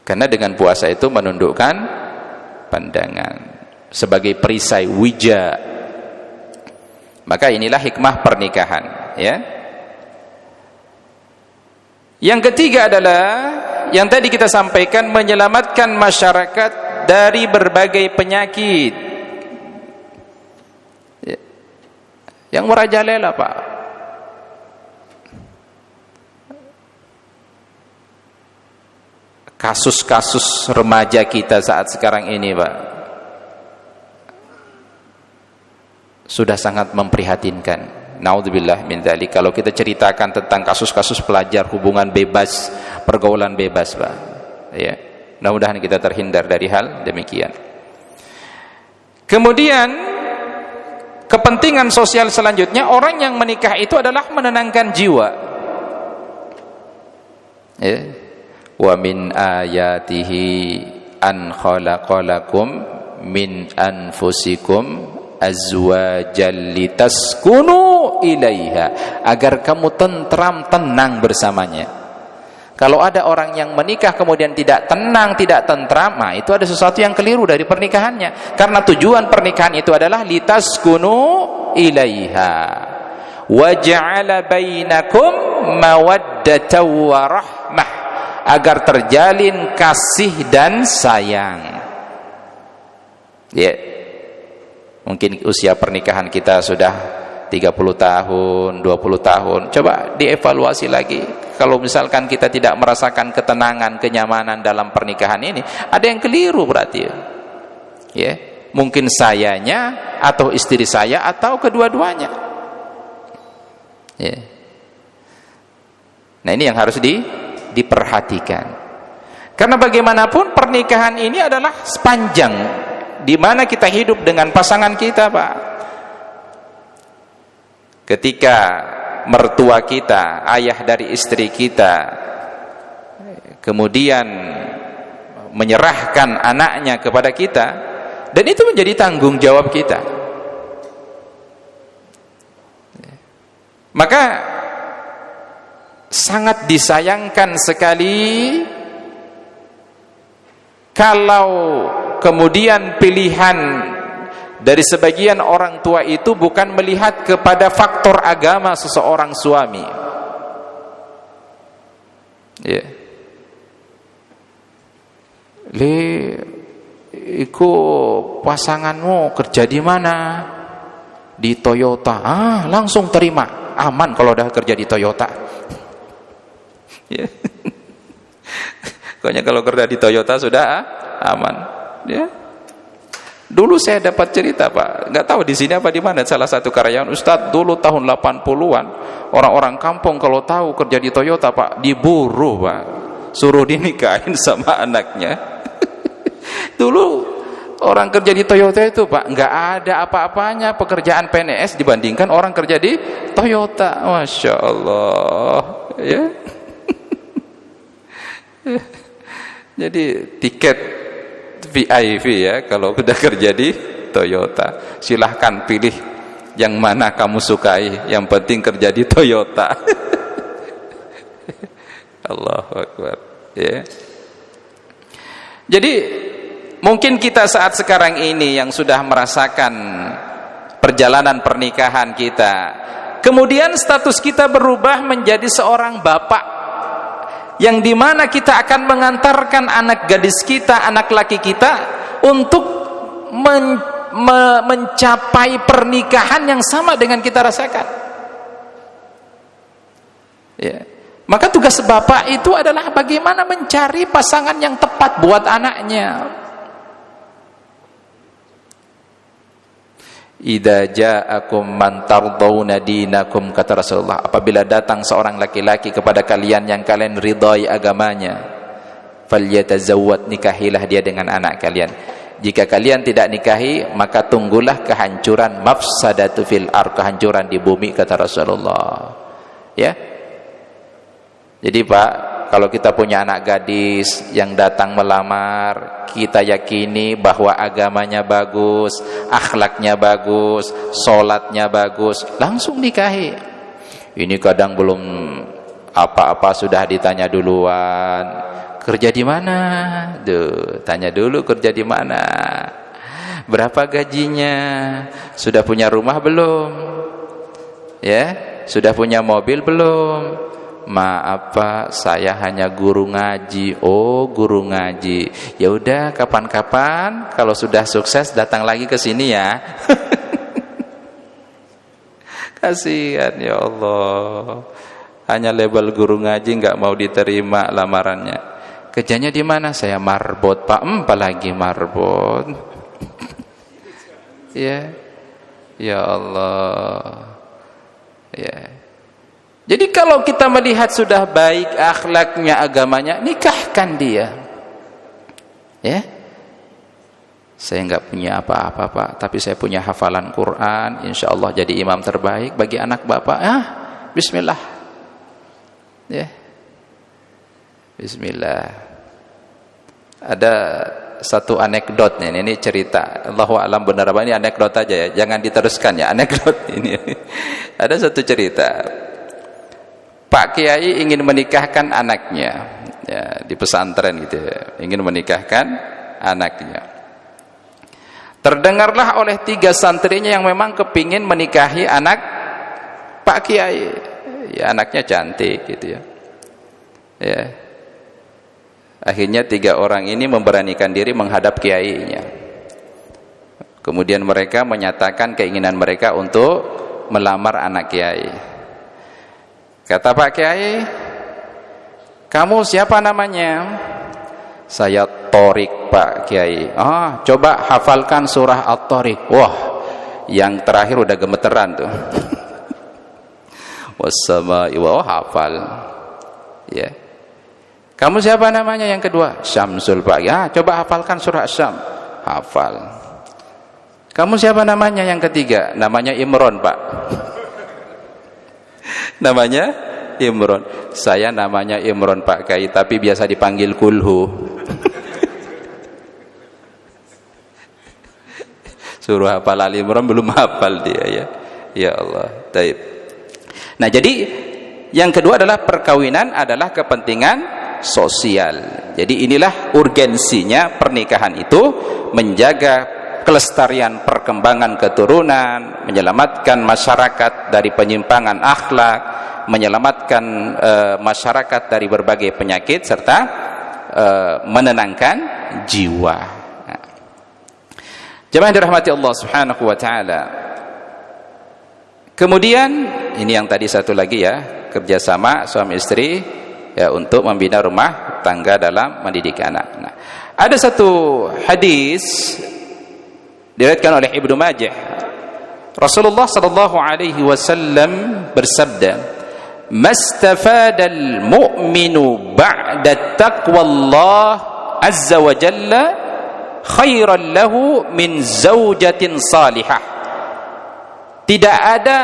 Speaker 1: Karena dengan puasa itu menundukkan pandangan sebagai perisai wija. Maka inilah hikmah pernikahan, ya. Yang ketiga adalah yang tadi kita sampaikan, menyelamatkan masyarakat dari berbagai penyakit. Yang merajalela, Pak. Kasus-kasus remaja kita saat sekarang ini, Pak, sudah sangat memprihatinkan. Naudzubillah min dzalik. Kalau kita ceritakan tentang kasus-kasus pelajar hubungan bebas, pergaulan bebas, Pak, ya. Mudah-mudahan kita terhindar dari hal demikian. Kemudian kepentingan sosial selanjutnya, orang yang menikah itu adalah menenangkan jiwa. Ya. Wa min ayatihi an khalaqalakum min anfusikum azwajan litaskunu ilaiha, agar kamu tentram, tenang bersamanya. Kalau ada orang yang menikah kemudian tidak tenang, tidak tentram, itu ada sesuatu yang keliru dari pernikahannya. Karena tujuan pernikahan itu adalah litaskunu ilaiha wa ja'ala bainakum mawaddatan wa rahmah, agar terjalin kasih dan sayang. Ya. Mungkin usia pernikahan kita sudah 30 tahun, 20 tahun. Coba dievaluasi lagi. Kalau misalkan kita tidak merasakan ketenangan, kenyamanan dalam pernikahan ini, ada yang keliru berarti. Ya. Mungkin sayanya, atau istri saya, atau kedua-duanya. Ya. Nah, ini yang harus diperhatikan. Karena bagaimanapun pernikahan ini adalah sepanjang di mana kita hidup dengan pasangan kita, Pak. Ketika mertua kita, ayah dari istri kita, kemudian menyerahkan anaknya kepada kita, dan itu menjadi tanggung jawab kita, maka sangat disayangkan sekali kalau kemudian pilihan dari sebagian orang tua itu bukan melihat kepada faktor agama seseorang suami. Ya. Iku pasanganmu kerja di mana? Di Toyota. Langsung terima. Aman kalau udah kerja di Toyota. Ya. Pokoknya kalau kerja di Toyota sudah aman. Ya. Dulu saya dapat cerita, Pak, nggak tahu di sini apa di mana, salah satu karyawan Ustadz dulu tahun 80-an, orang-orang kampung kalau tahu kerja di Toyota, Pak, diburu, Pak, suruh dinikahin sama anaknya. Dulu orang kerja di Toyota itu, Pak, nggak ada apa-apanya pekerjaan PNS dibandingkan orang kerja di Toyota. Masya Allah, ya. Jadi tiket VIP ya kalau udah kerja di Toyota. Silahkan pilih yang mana kamu sukai, yang penting kerja di Toyota. Allahu Akbar, ya. Jadi mungkin kita saat sekarang ini yang sudah merasakan perjalanan pernikahan kita, kemudian status kita berubah menjadi seorang bapak, yang dimana kita akan mengantarkan anak gadis kita, anak laki kita untuk mencapai pernikahan yang sama dengan kita rasakan. Ya. Maka tugas bapak itu adalah bagaimana mencari pasangan yang tepat buat anaknya. Idza ja'akum man tardawna dinakum, kata Rasulullah, apabila datang seorang laki-laki kepada kalian yang kalian ridai agamanya, falyatazawwad, nikahilah dia dengan anak kalian. Jika kalian tidak nikahi, maka tunggulah kehancuran, mafsadatu fil ardh, kehancuran di bumi, kata Rasulullah. Ya. Jadi Pak, kalau kita punya anak gadis yang datang melamar, kita yakini bahwa agamanya bagus, akhlaknya bagus, sholatnya bagus, langsung nikahi. Ini kadang belum apa-apa sudah ditanya duluan, kerja di mana? Duh, tanya dulu kerja di mana, berapa gajinya, sudah punya rumah belum, ya, sudah punya mobil belum? Maaf Pak, saya hanya guru ngaji. Oh, guru ngaji. Ya udah, kapan-kapan kalau sudah sukses datang lagi ke sini ya. Kasihan, ya Allah. Hanya label guru ngaji nggak mau diterima lamarannya. Kerjanya di mana? Saya marbot, Pak. Apalagi marbot. Ya. Ya Allah. Ya. Jadi kalau kita melihat sudah baik akhlaknya, agamanya, nikahkan dia. Ya. Saya nggak punya apa-apa Pak, tapi saya punya hafalan Quran, insya Allah jadi imam terbaik bagi anak bapak. Bismillah. Ya. Bismillah. Ada satu anekdot nih, ini cerita. Allahu a'lam benar apa ini, anekdot aja ya, jangan diteruskan ya anekdot ini. Ada satu cerita. Pak Kiai ingin menikahkan anaknya, ya, di pesantren gitu ya, ingin menikahkan anaknya. Terdengarlah oleh 3 santrinya yang memang kepingin menikahi anak Pak Kiai. Ya, anaknya cantik gitu ya. Ya. Akhirnya 3 orang ini memberanikan diri menghadap kiainya. Kemudian mereka menyatakan keinginan mereka untuk melamar anak kiai. Kata Pak Kiai, kamu siapa namanya? Saya Tariq Pak Kiai. Coba hafalkan surah At-Tariq. Wah, yang terakhir udah gemeteran tuh. Wassama'i hafal. Ya. Kamu siapa namanya yang kedua? Syamsul Pak. Coba hafalkan surah Syam. Hafal. Kamu siapa namanya yang ketiga? Namanya Imron Pak. Namanya Imron. Saya namanya Imron Pak Kiai, tapi biasa dipanggil Kulhu. Suruh hafal Ali Imran belum hafal dia, ya. Ya Allah. Taib. Nah, jadi yang kedua adalah perkawinan adalah kepentingan sosial. Jadi inilah urgensinya pernikahan itu, menjaga kelestarian perkembangan keturunan, menyelamatkan masyarakat dari penyimpangan akhlak, menyelamatkan masyarakat dari berbagai penyakit, serta menenangkan jiwa. Jemaah dirahmati Allah Subhanahu wa taala. Kemudian ini yang tadi satu lagi ya, kerjasama suami istri ya untuk membina rumah tangga dalam mendidik anak. Nah, ada satu hadis diriwayatkan oleh Ibnu Majah. Rasulullah sallallahu alaihi wasallam bersabda, "Mastafadal mu'minu ba'da taqwallah azza wa jalla khairan lahu min zaujatin salihah." Tidak ada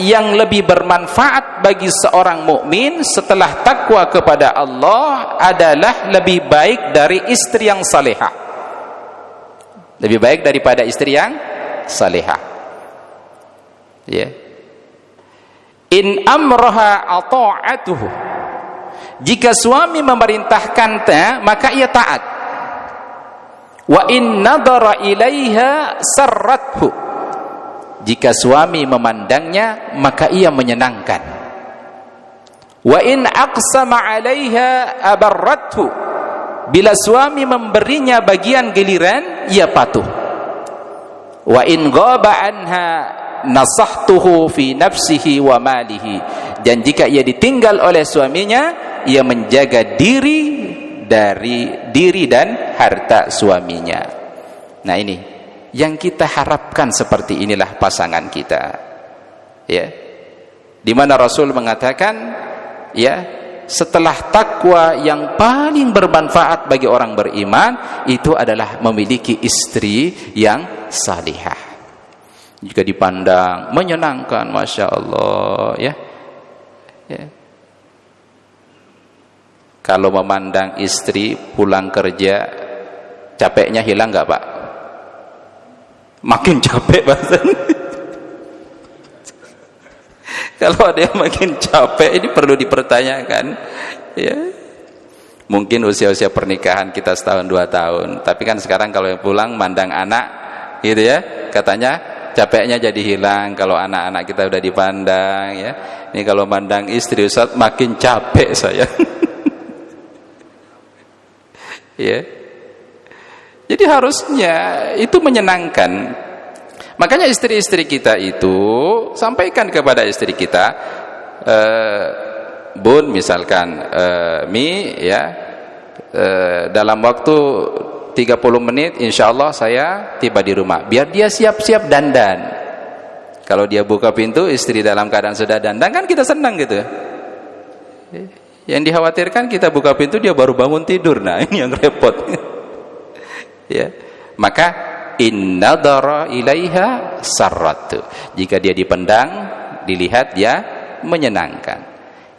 Speaker 1: yang lebih bermanfaat bagi seorang mukmin setelah takwa kepada Allah adalah lebih baik dari istri yang salihah. Lebih baik daripada istri yang salihah. Ya. In amraha ata'atuhu. Jika suami memerintahkannya, maka ia taat. Wa in nadara ilaiha sarrathu. Jika suami memandangnya, maka ia menyenangkan. Wa in aqsama 'alaiha abarrathu. Bila suami memberinya bagian giliran, ia patuh. Wa in ghaba anha nasahtuhu fi nafsihi wa malihi. Dan jika ia ditinggal oleh suaminya, ia menjaga diri dari diri dan harta suaminya. Nah, ini yang kita harapkan, seperti inilah pasangan kita. Ya. Di mana Rasul mengatakan, ya, setelah takwa yang paling bermanfaat bagi orang beriman itu adalah memiliki istri yang salihah. Jika dipandang menyenangkan, masya Allah, ya. Ya. Kalau memandang istri pulang kerja, capeknya hilang nggak Pak? Makin capek bahkan. Kalau ada yang makin capek, ini perlu dipertanyakan. Ya. Mungkin usia-usia pernikahan kita setahun 2 tahun, tapi kan sekarang kalau yang pulang mandang anak, gitu ya, katanya capeknya jadi hilang kalau anak-anak kita udah dipandang. Ya. Ini kalau mandang istri, Ustaz, makin capek saya. Ya. Jadi harusnya itu menyenangkan. Makanya istri-istri kita itu sampaikan kepada istri kita, Bun, misalkan, Mi, ya, dalam waktu 30 menit insya Allah saya tiba di rumah. Biar dia siap-siap dandan. Kalau dia buka pintu, istri dalam keadaan sudah dandan, kan kita senang gitu. Yang dikhawatirkan kita buka pintu dia baru bangun tidur. Nah, ini yang repot. Ya. Maka innadara ilaiha sarratu. Jika dia dipandang, dilihat, dia menyenangkan.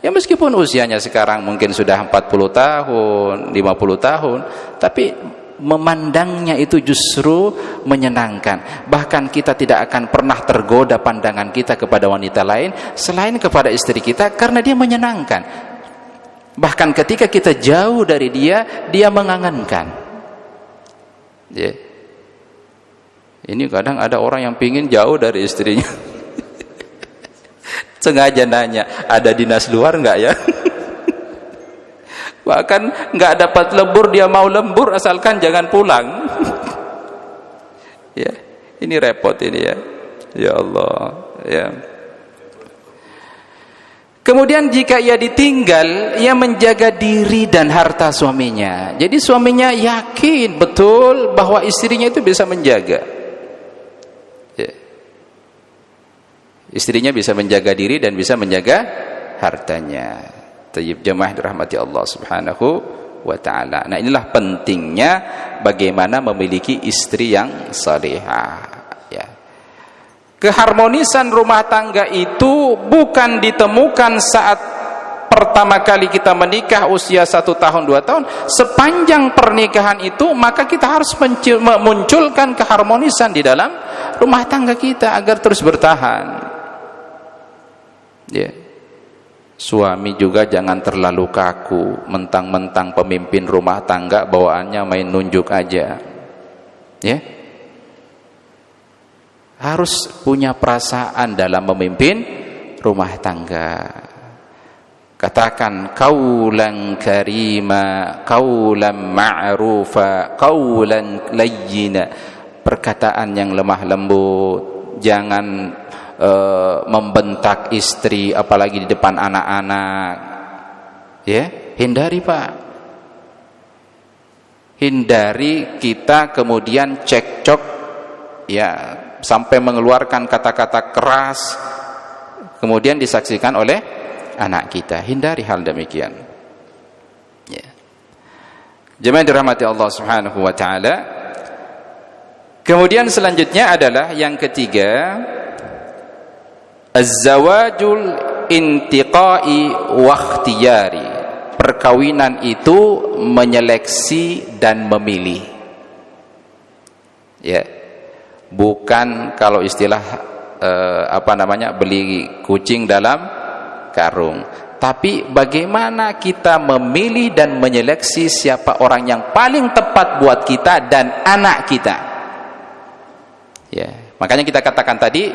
Speaker 1: Ya, meskipun usianya sekarang mungkin sudah 40 tahun, 50 tahun, tapi memandangnya itu justru menyenangkan. Bahkan kita tidak akan pernah tergoda pandangan kita kepada wanita lain selain kepada istri kita, karena dia menyenangkan. Bahkan ketika kita jauh dari dia, dia mengangankan. Ya. Ini kadang ada orang yang pingin jauh dari istrinya. Sengaja nanya, ada dinas luar enggak ya? Bahkan enggak dapat lembur, dia mau lembur asalkan jangan pulang. Ya, ini repot ini ya. Ya Allah, ya. Kemudian jika ia ditinggal, ia menjaga diri dan harta suaminya. Jadi suaminya yakin betul bahwa istrinya itu bisa menjaga. Ya. Istrinya bisa menjaga diri dan bisa menjaga hartanya. Tayyib jamaah dirahmati Allah Subhanahu wa ta'ala. Nah, inilah pentingnya bagaimana memiliki istri yang salihah. Ya. Keharmonisan rumah tangga itu bukan ditemukan saat pertama kali kita menikah usia 1 tahun 2 tahun. Sepanjang pernikahan itu maka kita harus memunculkan keharmonisan di dalam rumah tangga kita agar terus bertahan. Ya. Suami juga jangan terlalu kaku, mentang-mentang pemimpin rumah tangga bawaannya main nunjuk aja. Ya. Harus punya perasaan dalam memimpin rumah tangga. Katakan qaulan karima, qaulan ma'rufa, qaulan layyina. Perkataan yang lemah lembut, jangan membentak istri apalagi di depan anak-anak. Ya, hindari Pak. Hindari kita kemudian cekcok ya sampai mengeluarkan kata-kata keras kemudian disaksikan oleh anak kita. Hindari hal demikian. Ya. Jemaah dirahmati Allah Subhanahu wa taala. Kemudian selanjutnya adalah yang ketiga, az-zawajul intiqai wa ikhtiyari. Perkawinan itu menyeleksi dan memilih. Ya. Bukan kalau istilah beli kucing dalam karung, tapi bagaimana kita memilih dan menyeleksi siapa orang yang paling tepat buat kita dan anak kita. Ya, makanya kita katakan tadi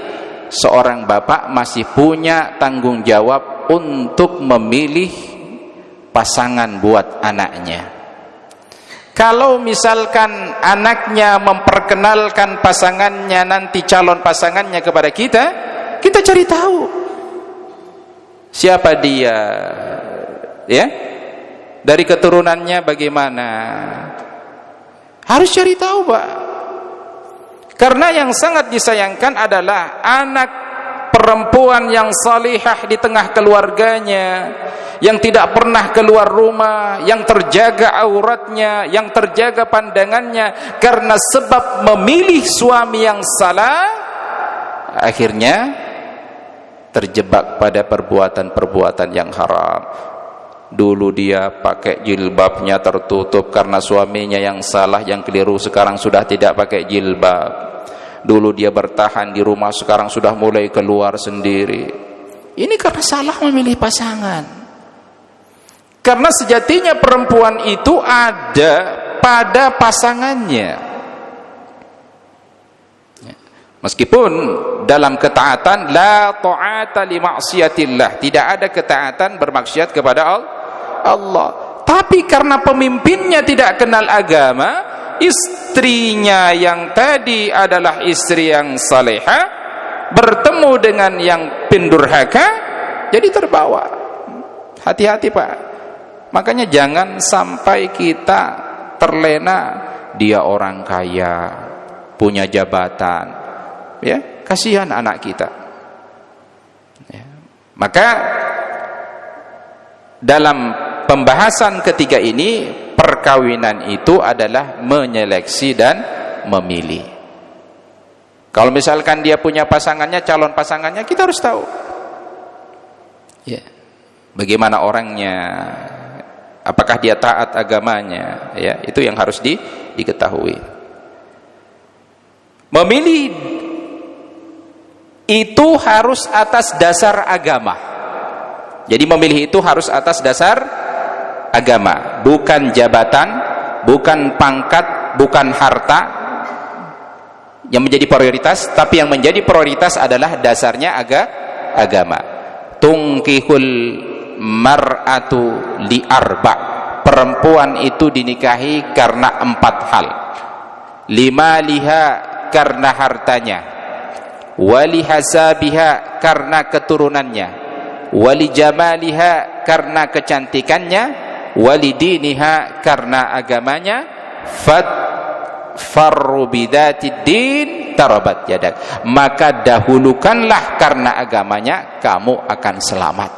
Speaker 1: seorang bapak masih punya tanggung jawab untuk memilih pasangan buat anaknya. Kalau misalkan anaknya memperkenalkan pasangannya, nanti calon pasangannya kepada kita, kita cari tahu siapa dia, ya, dari keturunannya bagaimana, harus cari tahu Pak. Karena yang sangat disayangkan adalah anak perempuan yang salihah di tengah keluarganya, yang tidak pernah keluar rumah, yang terjaga auratnya, yang terjaga pandangannya, karena sebab memilih suami yang salah, akhirnya terjebak pada perbuatan-perbuatan yang haram. Dulu dia pakai jilbabnya tertutup karena suaminya yang salah, yang keliru, sekarang sudah tidak pakai jilbab. Dulu dia bertahan di rumah, sekarang sudah mulai keluar sendiri. Ini karena salah memilih pasangan. Karena sejatinya perempuan itu ada pada pasangannya. Meskipun dalam ketaatan la ta'ata li ma'siyatillah, tidak ada ketaatan bermaksiat kepada Allah. Tapi karena pemimpinnya tidak kenal agama, istrinya yang tadi adalah istri yang salehah bertemu dengan yang pendurhaka, jadi terbawa. Hati-hati Pak. Makanya jangan sampai kita terlena, dia orang kaya, punya jabatan, ya, kasihan anak kita. Ya. Maka dalam pembahasan ketiga ini, perkawinan itu adalah menyeleksi dan memilih. Kalau misalkan dia punya pasangannya, calon pasangannya, kita harus tahu, ya, bagaimana orangnya, apakah dia taat agamanya, ya, itu yang harus diketahui. Memilih itu harus atas dasar agama. Jadi memilih itu harus atas dasar agama, bukan jabatan, bukan pangkat, bukan harta yang menjadi prioritas, tapi yang menjadi prioritas adalah dasarnya agama. Tungkihul mar'atu li arba'. Perempuan itu dinikahi karena 4 hal. 5 liha karena hartanya, wali hasabiha karena keturunannya, wali jamaliha karena kecantikannya, wali diniha karena agamanya, farru bidzatid din tarabat yadak, maka dahulukanlah karena agamanya, kamu akan selamat.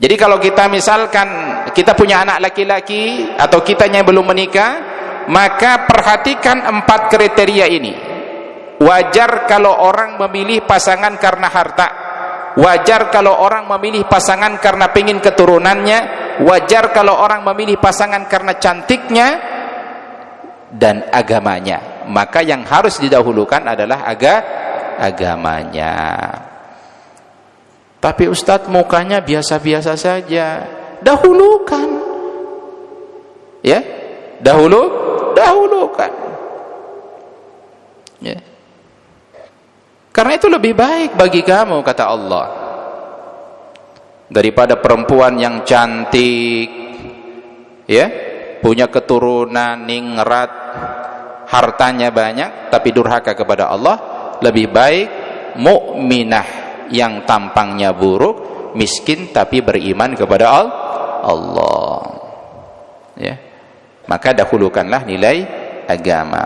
Speaker 1: Jadi kalau kita misalkan kita punya anak laki-laki atau kitanya belum menikah, maka perhatikan 4 kriteria ini. Wajar kalau orang memilih pasangan karena harta, wajar kalau orang memilih pasangan karena pengin keturunannya, wajar kalau orang memilih pasangan karena cantiknya dan agamanya. Maka yang harus didahulukan adalah agamanya. Tapi Ustadz mukanya biasa-biasa saja, dahulukan, ya, dahulukan, ya. Karena itu lebih baik bagi kamu, kata Allah, daripada perempuan yang cantik, ya, punya keturunan ningrat, hartanya banyak tapi durhaka kepada Allah. Lebih baik mukminah yang tampangnya buruk, miskin tapi beriman kepada Allah, ya. Maka dahulukanlah nilai agama.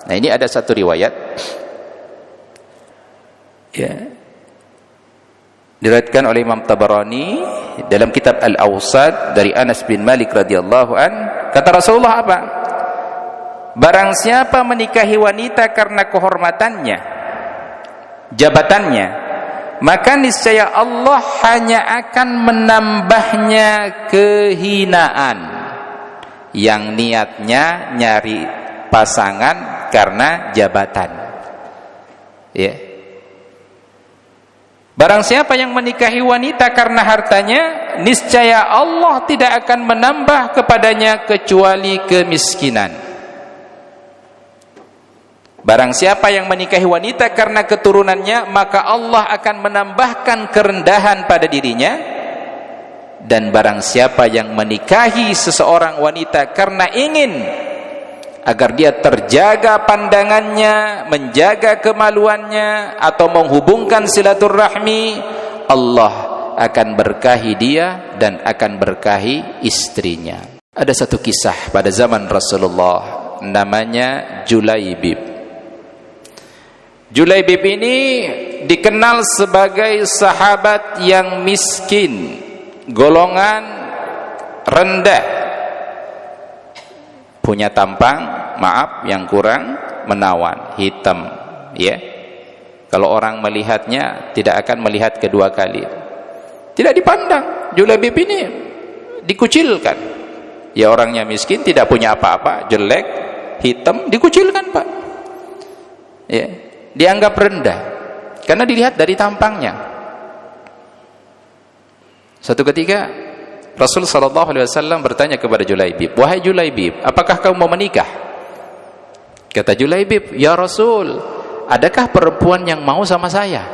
Speaker 1: Nah, ini ada satu riwayat, ya, diriwayatkan oleh Imam Tabarani dalam kitab Al-Awsat dari Anas bin Malik radhiyallahu an, kata Rasulullah apa? Barang siapa menikahi wanita karena kehormatannya, jabatannya, maka niscaya Allah hanya akan menambahnya kehinaan yang niatnya nyari pasangan karena jabatan, ya. Barang siapa yang menikahi wanita karena hartanya, niscaya Allah tidak akan menambah kepadanya kecuali kemiskinan. Barang siapa yang menikahi wanita karena keturunannya, maka Allah akan menambahkan kerendahan pada dirinya. Dan barang siapa yang menikahi seseorang wanita karena ingin agar dia terjaga pandangannya, menjaga kemaluannya, atau menghubungkan silaturahmi, Allah akan berkahi dia dan akan berkahi istrinya. Ada satu kisah pada zaman Rasulullah, namanya Julaibib. Julaibib ini dikenal sebagai sahabat yang miskin, golongan rendah, punya tampang, maaf, yang kurang menawan, hitam, ya. Kalau orang melihatnya tidak akan melihat kedua kali, tidak dipandang. Julaibib ini dikucilkan, ya, orangnya miskin, tidak punya apa-apa, jelek, hitam, dikucilkan, Pak, ya, dianggap rendah karena dilihat dari tampangnya. Suatu ketika Rasul sallallahu alaihi wasallam bertanya kepada Julaibib, "Wahai Julaibib, apakah kamu mau menikah?" Kata Julaibib, "Ya Rasul, adakah perempuan yang mau sama saya?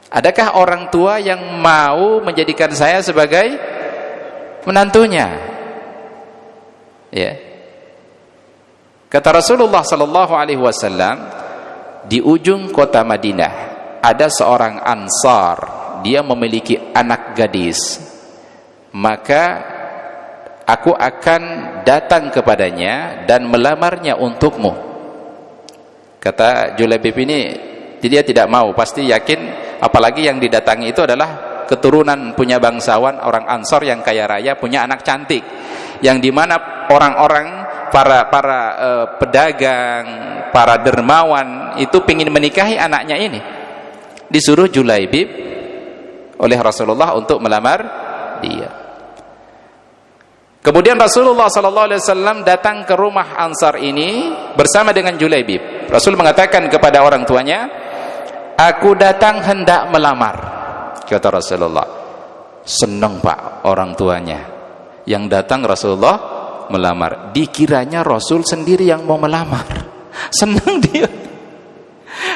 Speaker 1: Adakah orang tua yang mau menjadikan saya sebagai menantunya?" Ya. Kata Rasulullah sallallahu alaihi wasallam, di ujung kota Madinah ada seorang Ansar, dia memiliki anak gadis, maka aku akan datang kepadanya dan melamarnya untukmu. Kata Julaibib ini, dia tidak mau, pasti yakin, apalagi yang didatangi itu adalah keturunan punya bangsawan, orang Ansar yang kaya raya, punya anak cantik, yang dimana orang-orang para pedagang, para dermawan itu pingin menikahi anaknya ini. Disuruh Julaibib oleh Rasulullah untuk melamar dia. Kemudian Rasulullah SAW datang ke rumah Ansar ini bersama dengan Julaibib. Rasul mengatakan kepada orang tuanya, "Aku datang hendak melamar." Kata Rasulullah. Senang, Pak, orang tuanya. Yang datang Rasulullah melamar. Dikiranya Rasul sendiri yang mau melamar. Senang dia.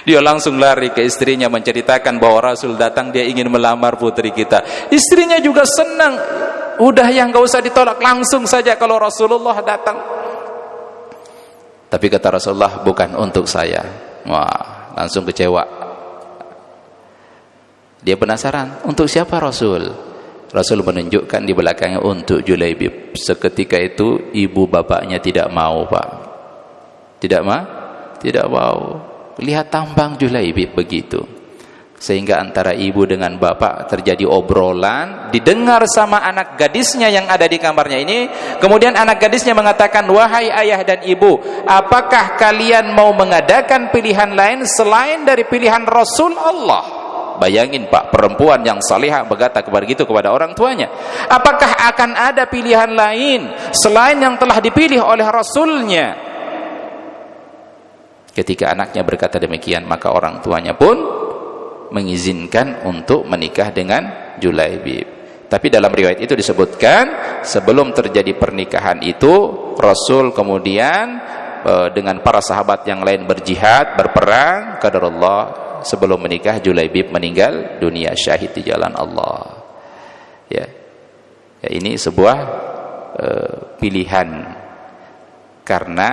Speaker 1: Dia langsung lari ke istrinya menceritakan bahwa Rasul datang, dia ingin melamar putri kita. Istrinya juga senang. Udah, yang gak usah ditolak, langsung saja kalau Rasulullah datang. Tapi kata Rasulullah, bukan untuk saya. Wah, langsung kecewa. Dia penasaran, untuk siapa Rasul? Rasul menunjukkan di belakangnya, untuk Julaibib. Seketika itu ibu bapaknya tidak mau, Pak. Tidak mau. Lihat tampang Julaibib begitu. Sehingga antara ibu dengan bapak terjadi obrolan, didengar sama anak gadisnya yang ada di kamarnya ini. Kemudian anak gadisnya mengatakan, wahai ayah dan ibu, apakah kalian mau mengadakan pilihan lain selain dari pilihan Rasul Allah? Bayangin Pak, perempuan yang salihah berkata kepada orang tuanya, apakah akan ada pilihan lain selain yang telah dipilih oleh Rasulnya? Ketika anaknya berkata demikian, maka orang tuanya pun mengizinkan untuk menikah dengan Julaibib. Tapi dalam riwayat itu disebutkan, sebelum terjadi pernikahan itu, Rasul kemudian dengan para sahabat yang lain berjihad, berperang, qadarullah, sebelum menikah Julaibib meninggal dunia syahid di jalan Allah. Ya, ini sebuah pilihan, karena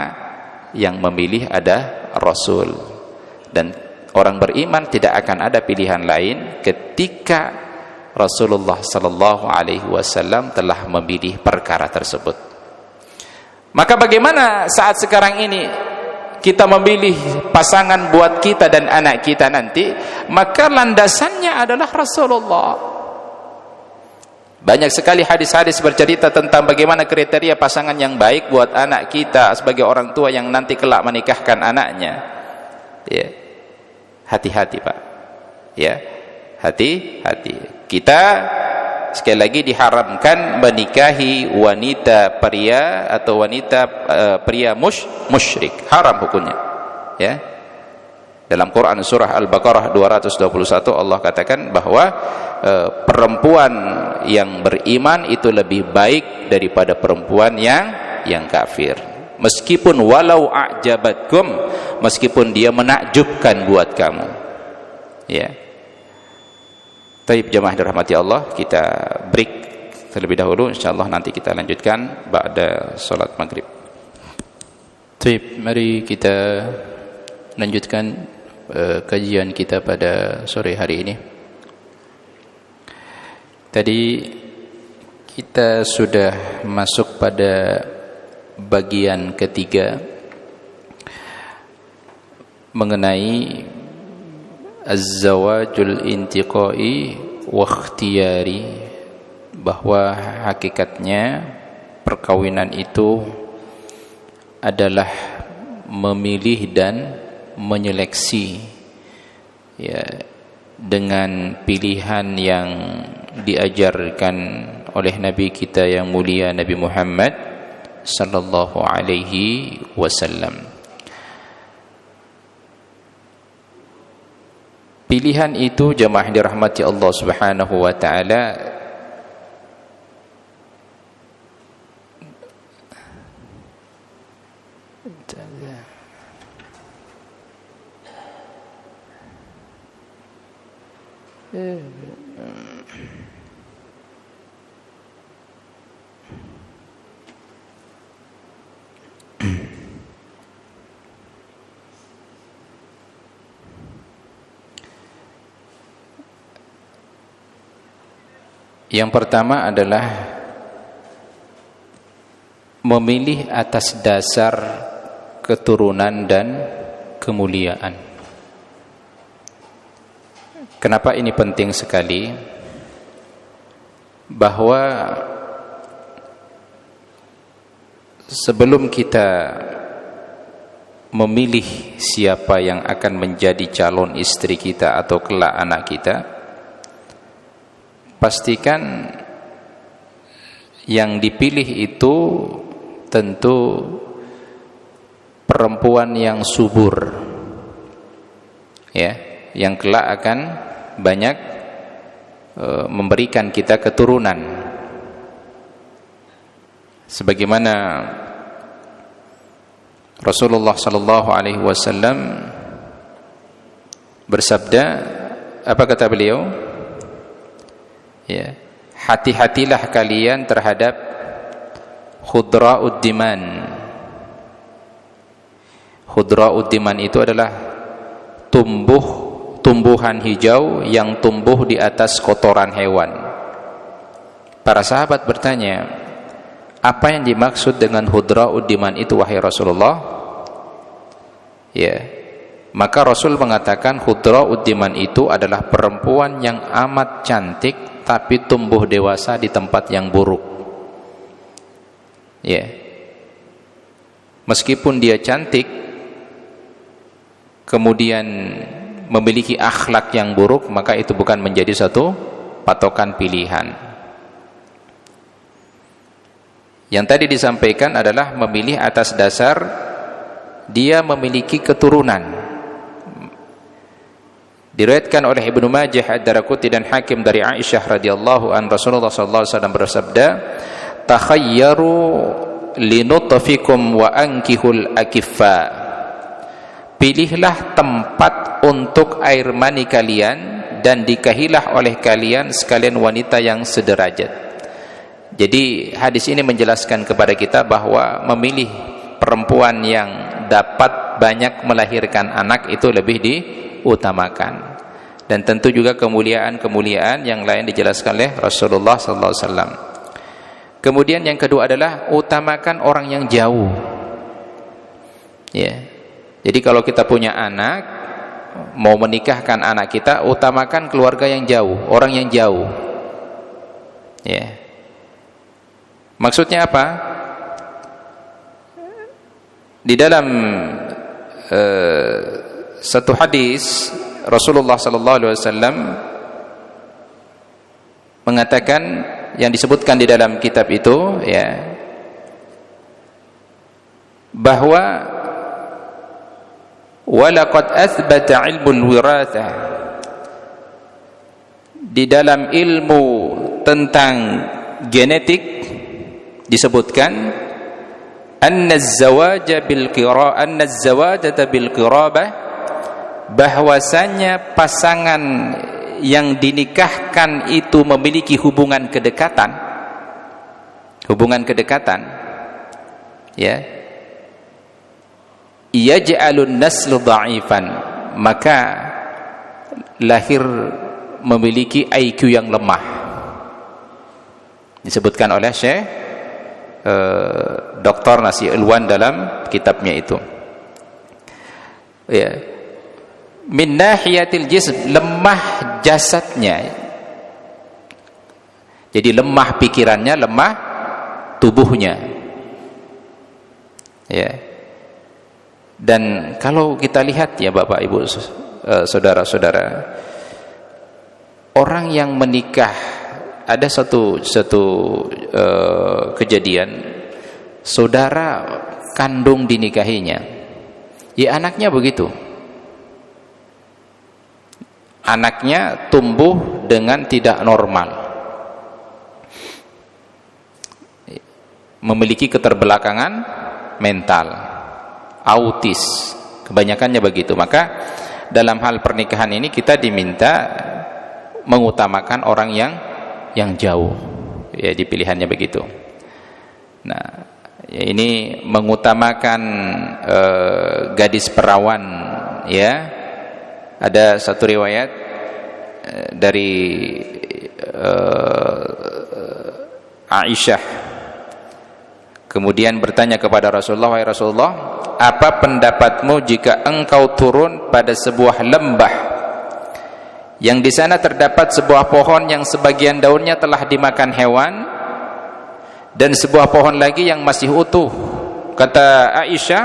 Speaker 1: yang memilih ada Rasul, dan orang beriman tidak akan ada pilihan lain ketika Rasulullah sallallahu alaihi wasallam telah memilih perkara tersebut. Maka bagaimana saat sekarang ini kita memilih pasangan buat kita dan anak kita nanti? Maka landasannya adalah Rasulullah. Banyak sekali hadis-hadis bercerita tentang bagaimana kriteria pasangan yang baik buat anak kita sebagai orang tua yang nanti kelak menikahkan anaknya. Ya, hati-hati Pak. Ya, hati-hati. Kita sekali lagi diharamkan menikahi wanita pria atau wanita pria musyrik. Haram hukumnya. Ya. Dalam Quran surah Al-Baqarah 221 Allah katakan bahwa perempuan yang beriman itu lebih baik daripada perempuan yang kafir. Meskipun walau a'jabatkum, meskipun dia menakjubkan buat kamu. Ya. Taib jamaah dirahmati Allah, kita break terlebih dahulu, insyaallah nanti kita lanjutkan ba'da salat maghrib. Taib, mari kita lanjutkan kajian kita pada sore hari ini. Tadi kita sudah masuk pada bagian ketiga mengenai az-zawajul intiqai wa ikhtiyari, bahwa hakikatnya perkawinan itu adalah memilih dan menyeleksi, ya, dengan pilihan yang diajarkan oleh Nabi kita yang mulia Nabi Muhammad sallallahu alaihi wasallam. Pilihan itu jemaah dirahmati Allah Subhanahu wa taala yang pertama adalah memilih atas dasar keturunan dan kemuliaan. Kenapa ini penting sekali? Bahwa sebelum kita memilih siapa yang akan menjadi calon istri kita atau kelak anak kita, pastikan yang dipilih itu tentu perempuan yang subur, ya, yang kelak akan banyak memberikan kita keturunan. Sebagaimana Rasulullah sallallahu alaihi wasallam bersabda, apa kata beliau? Ya, hati-hatilah kalian terhadap khudra'ud diman. Khudra'ud diman itu adalah tumbuhan hijau yang tumbuh di atas kotoran hewan. Para sahabat bertanya, apa yang dimaksud dengan hudra'ud diman itu wahai Rasulullah? Ya, maka Rasul mengatakan hudra'ud diman itu adalah perempuan yang amat cantik tapi tumbuh dewasa di tempat yang buruk. Ya, meskipun dia cantik kemudian memiliki akhlak yang buruk, maka itu bukan menjadi satu patokan pilihan. Yang tadi disampaikan adalah memilih atas dasar dia memiliki keturunan. Diriwayatkan oleh Ibnu Majah, Ad-Darqutni dan Hakim dari Aisyah radhiyallahu an, Rasulullah sallallahu alaihi wasallam bersabda, "Takhayyaru linutfikum wa ankihul akiffa." Pilihlah tempat untuk air mani kalian dan dikahilah oleh kalian sekalian wanita yang sederajat. Jadi hadis ini menjelaskan kepada kita bahwa memilih perempuan yang dapat banyak melahirkan anak itu lebih diutamakan. Dan tentu juga kemuliaan-kemuliaan yang lain dijelaskan oleh Rasulullah sallallahu alaihi wasallam. Kemudian yang kedua adalah utamakan orang yang jauh. Ya. Jadi kalau kita punya anak, mau menikahkan anak kita, utamakan keluarga yang jauh, orang yang jauh. Ya. Maksudnya apa? Di dalam satu hadis Rasulullah sallallahu alaihi wasallam mengatakan, yang disebutkan di dalam kitab itu, ya, bahwa walaqad athbata ilmul wirathah, di dalam ilmu tentang genetik disebutkan anna az-zawaja bil qirabah, bahwasanya pasangan yang dinikahkan itu memiliki hubungan kedekatan, ya, yaj'alun naslu dha'ifan, maka lahir memiliki IQ yang lemah. Disebutkan oleh Syekh Dr. Nasi Ilwan dalam kitabnya itu. Ya. Min nahiyatil jism, lemah jasadnya. Jadi lemah pikirannya, lemah tubuhnya. Ya. Dan kalau kita lihat ya Bapak Ibu saudara-saudara, orang yang menikah, ada satu kejadian, saudara kandung dinikahinya, ya anaknya begitu, anaknya tumbuh dengan tidak normal, memiliki keterbelakangan mental, autis, kebanyakannya begitu. Maka dalam hal pernikahan ini kita diminta mengutamakan orang yang jauh, ya, di pilihannya begitu. Nah, ya, ini mengutamakan gadis perawan, ya. Ada satu riwayat dari Aisyah, kemudian bertanya kepada Rasulullah, "Wahai Rasulullah, apa pendapatmu jika engkau turun pada sebuah lembah yang di sana terdapat sebuah pohon yang sebagian daunnya telah dimakan hewan dan sebuah pohon lagi yang masih utuh?" Kata Aisyah,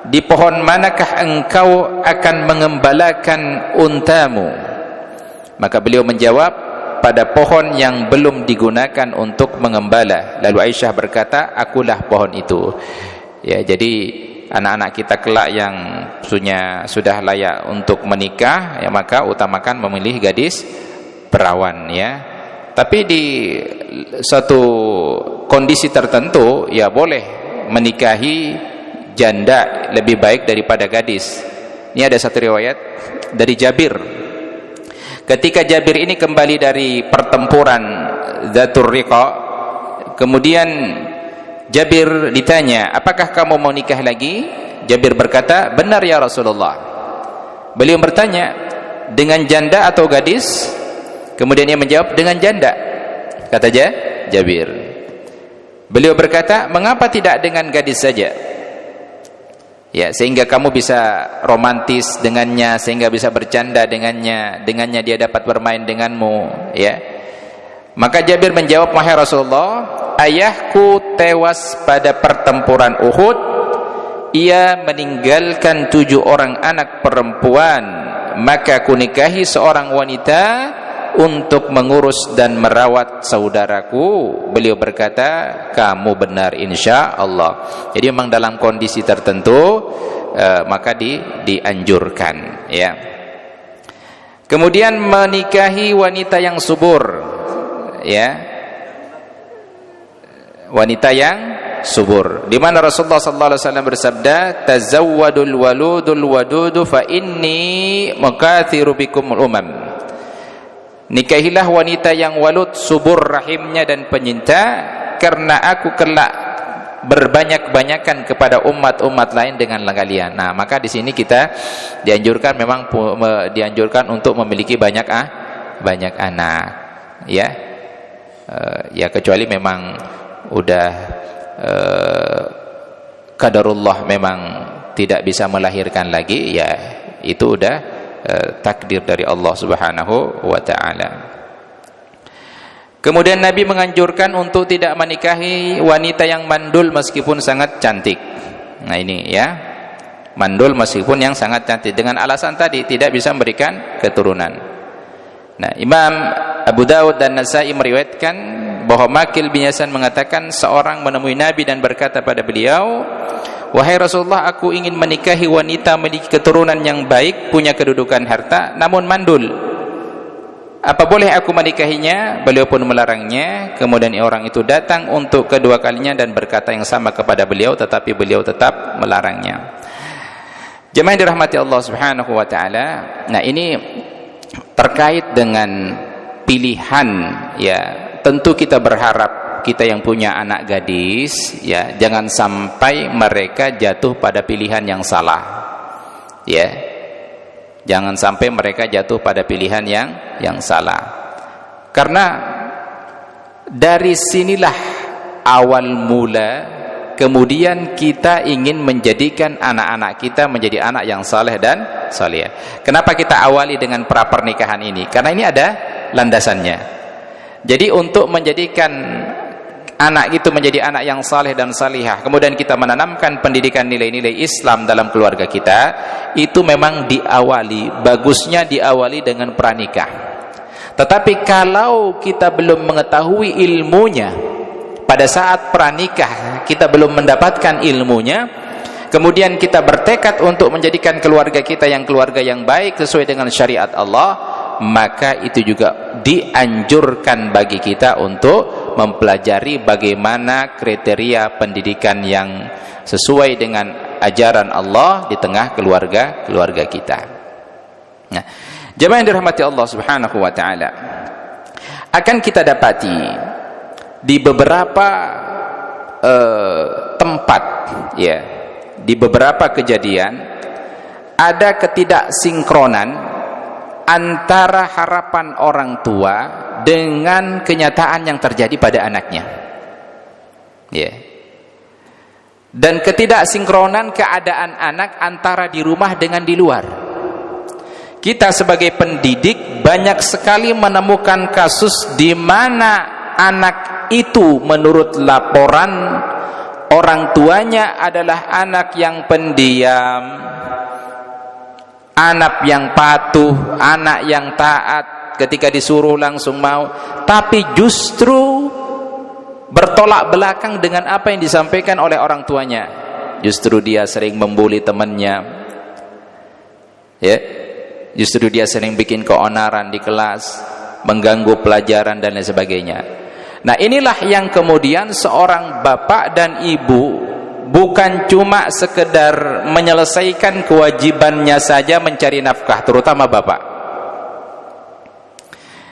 Speaker 1: "Di pohon manakah engkau akan mengembalakan untamu?" Maka beliau menjawab, "Pada pohon yang belum digunakan untuk mengembala." Lalu Aisyah berkata, "Akulah pohon itu." Ya, jadi anak-anak kita kelak yang sudah layak untuk menikah, ya, maka utamakan memilih gadis perawan, ya. Tapi di satu kondisi tertentu, ya boleh menikahi janda lebih baik daripada gadis. Ini ada satu riwayat dari Jabir. Ketika Jabir ini kembali dari pertempuran Dzatur Riqa, kemudian Jabir ditanya, "Apakah kamu mau nikah lagi?" Jabir berkata, "Benar ya Rasulullah." Beliau bertanya, dengan janda atau gadis? Kemudian ia menjawab, dengan janda. Kata Jabir. Beliau berkata, mengapa tidak dengan gadis saja? Ya, sehingga kamu bisa romantis dengannya, sehingga bisa bercanda dengannya dia dapat bermain denganmu, ya. Maka Jabir menjawab, wahai Rasulullah, ayahku tewas pada pertempuran Uhud. Ia meninggalkan 7 orang anak perempuan, maka kunikahi seorang wanita untuk mengurus dan merawat saudaraku. Beliau berkata, kamu benar insya Allah. Jadi memang dalam kondisi tertentu maka dianjurkan, ya. Kemudian menikahi wanita yang subur, ya, wanita yang subur, di mana Rasulullah sallallahu alaihi wasallam bersabda, tazawwadul waludul wadudu fa inni mukatsiru bikumul umam. Nikahilah wanita yang walud, subur rahimnya dan penyinta, karena aku kelak berbanyak-banyakan kepada umat-umat lain dengan kalian. Nah, maka di sini kita dianjurkan, memang dianjurkan untuk memiliki banyak anak, ya. Ya kecuali memang udah qadarullah, memang tidak bisa melahirkan lagi, ya itu udah takdir dari Allah Subhanahu wa ta'ala. Kemudian Nabi menganjurkan untuk tidak menikahi wanita yang mandul meskipun sangat cantik. Nah ini, ya, mandul meskipun yang sangat cantik, dengan alasan tadi tidak bisa memberikan keturunan. Nah, Imam Abu Dawud dan Nasai meriwayatkan bahwa Makil bin Yasan mengatakan, seorang menemui Nabi dan berkata pada beliau, wahai Rasulullah, aku ingin menikahi wanita memiliki keturunan yang baik, punya kedudukan harta, namun mandul. Apa boleh aku menikahinya? Beliau pun melarangnya. Kemudian orang itu datang untuk kedua kalinya dan berkata yang sama kepada beliau, tetapi beliau tetap melarangnya. Jemaah yang dirahmati Allah Subhanahu wa ta'ala. Nah, ini terkait dengan pilihan, ya. Tentu kita berharap kita yang punya anak gadis, ya, jangan sampai mereka jatuh pada pilihan yang salah, ya. Jangan sampai mereka jatuh pada pilihan yang salah. Karena dari sinilah awal mula, kemudian kita ingin menjadikan anak-anak kita menjadi anak yang saleh dan salihah. Kenapa kita awali dengan pra pernikahan ini? Karena ini ada landasannya. Jadi untuk menjadikan anak itu menjadi anak yang saleh dan salihah, kemudian kita menanamkan pendidikan nilai-nilai Islam dalam keluarga kita, itu memang diawali, bagusnya diawali dengan pranikah. Tetapi kalau kita belum mengetahui ilmunya, pada saat pranikah kita belum mendapatkan ilmunya, kemudian kita bertekad untuk menjadikan keluarga kita yang keluarga yang baik sesuai dengan syariat Allah, maka itu juga dianjurkan bagi kita untuk mempelajari bagaimana kriteria pendidikan yang sesuai dengan ajaran Allah di tengah keluarga kita. Nah, jemaah yang dirahmati Allah Subhanahu wa ta'ala, akan kita dapati di beberapa tempat, ya, di beberapa kejadian ada ketidaksinkronan antara harapan orang tua dengan kenyataan yang terjadi pada anaknya, ya. Dan ketidaksinkronan keadaan anak antara di rumah dengan di luar. Kita sebagai pendidik banyak sekali menemukan kasus di mana anak itu menurut laporan orang tuanya adalah anak yang pendiam, anak yang patuh, anak yang taat, ketika disuruh langsung mau, tapi justru bertolak belakang dengan apa yang disampaikan oleh orang tuanya. Justru dia sering membuli temannya, ya. Justru dia sering bikin keonaran di kelas, mengganggu pelajaran dan lain sebagainya. Nah, inilah yang kemudian seorang bapak dan ibu bukan cuma sekedar menyelesaikan kewajibannya saja mencari nafkah, terutama bapak.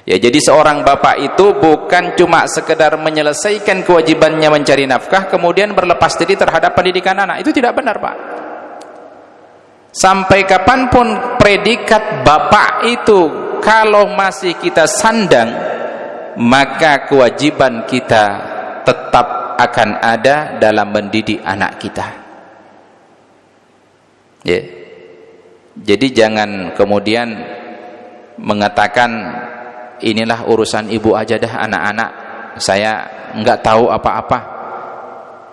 Speaker 1: Ya, jadi seorang bapak itu bukan cuma sekedar menyelesaikan kewajibannya mencari nafkah kemudian berlepas diri terhadap pendidikan anak. Itu tidak benar, Pak. Sampai kapanpun predikat bapak itu kalau masih kita sandang, maka kewajiban kita tetap akan ada dalam mendidik anak kita. Ya. Jadi jangan kemudian mengatakan inilah urusan ibu aja dah, anak-anak saya enggak tahu apa-apa.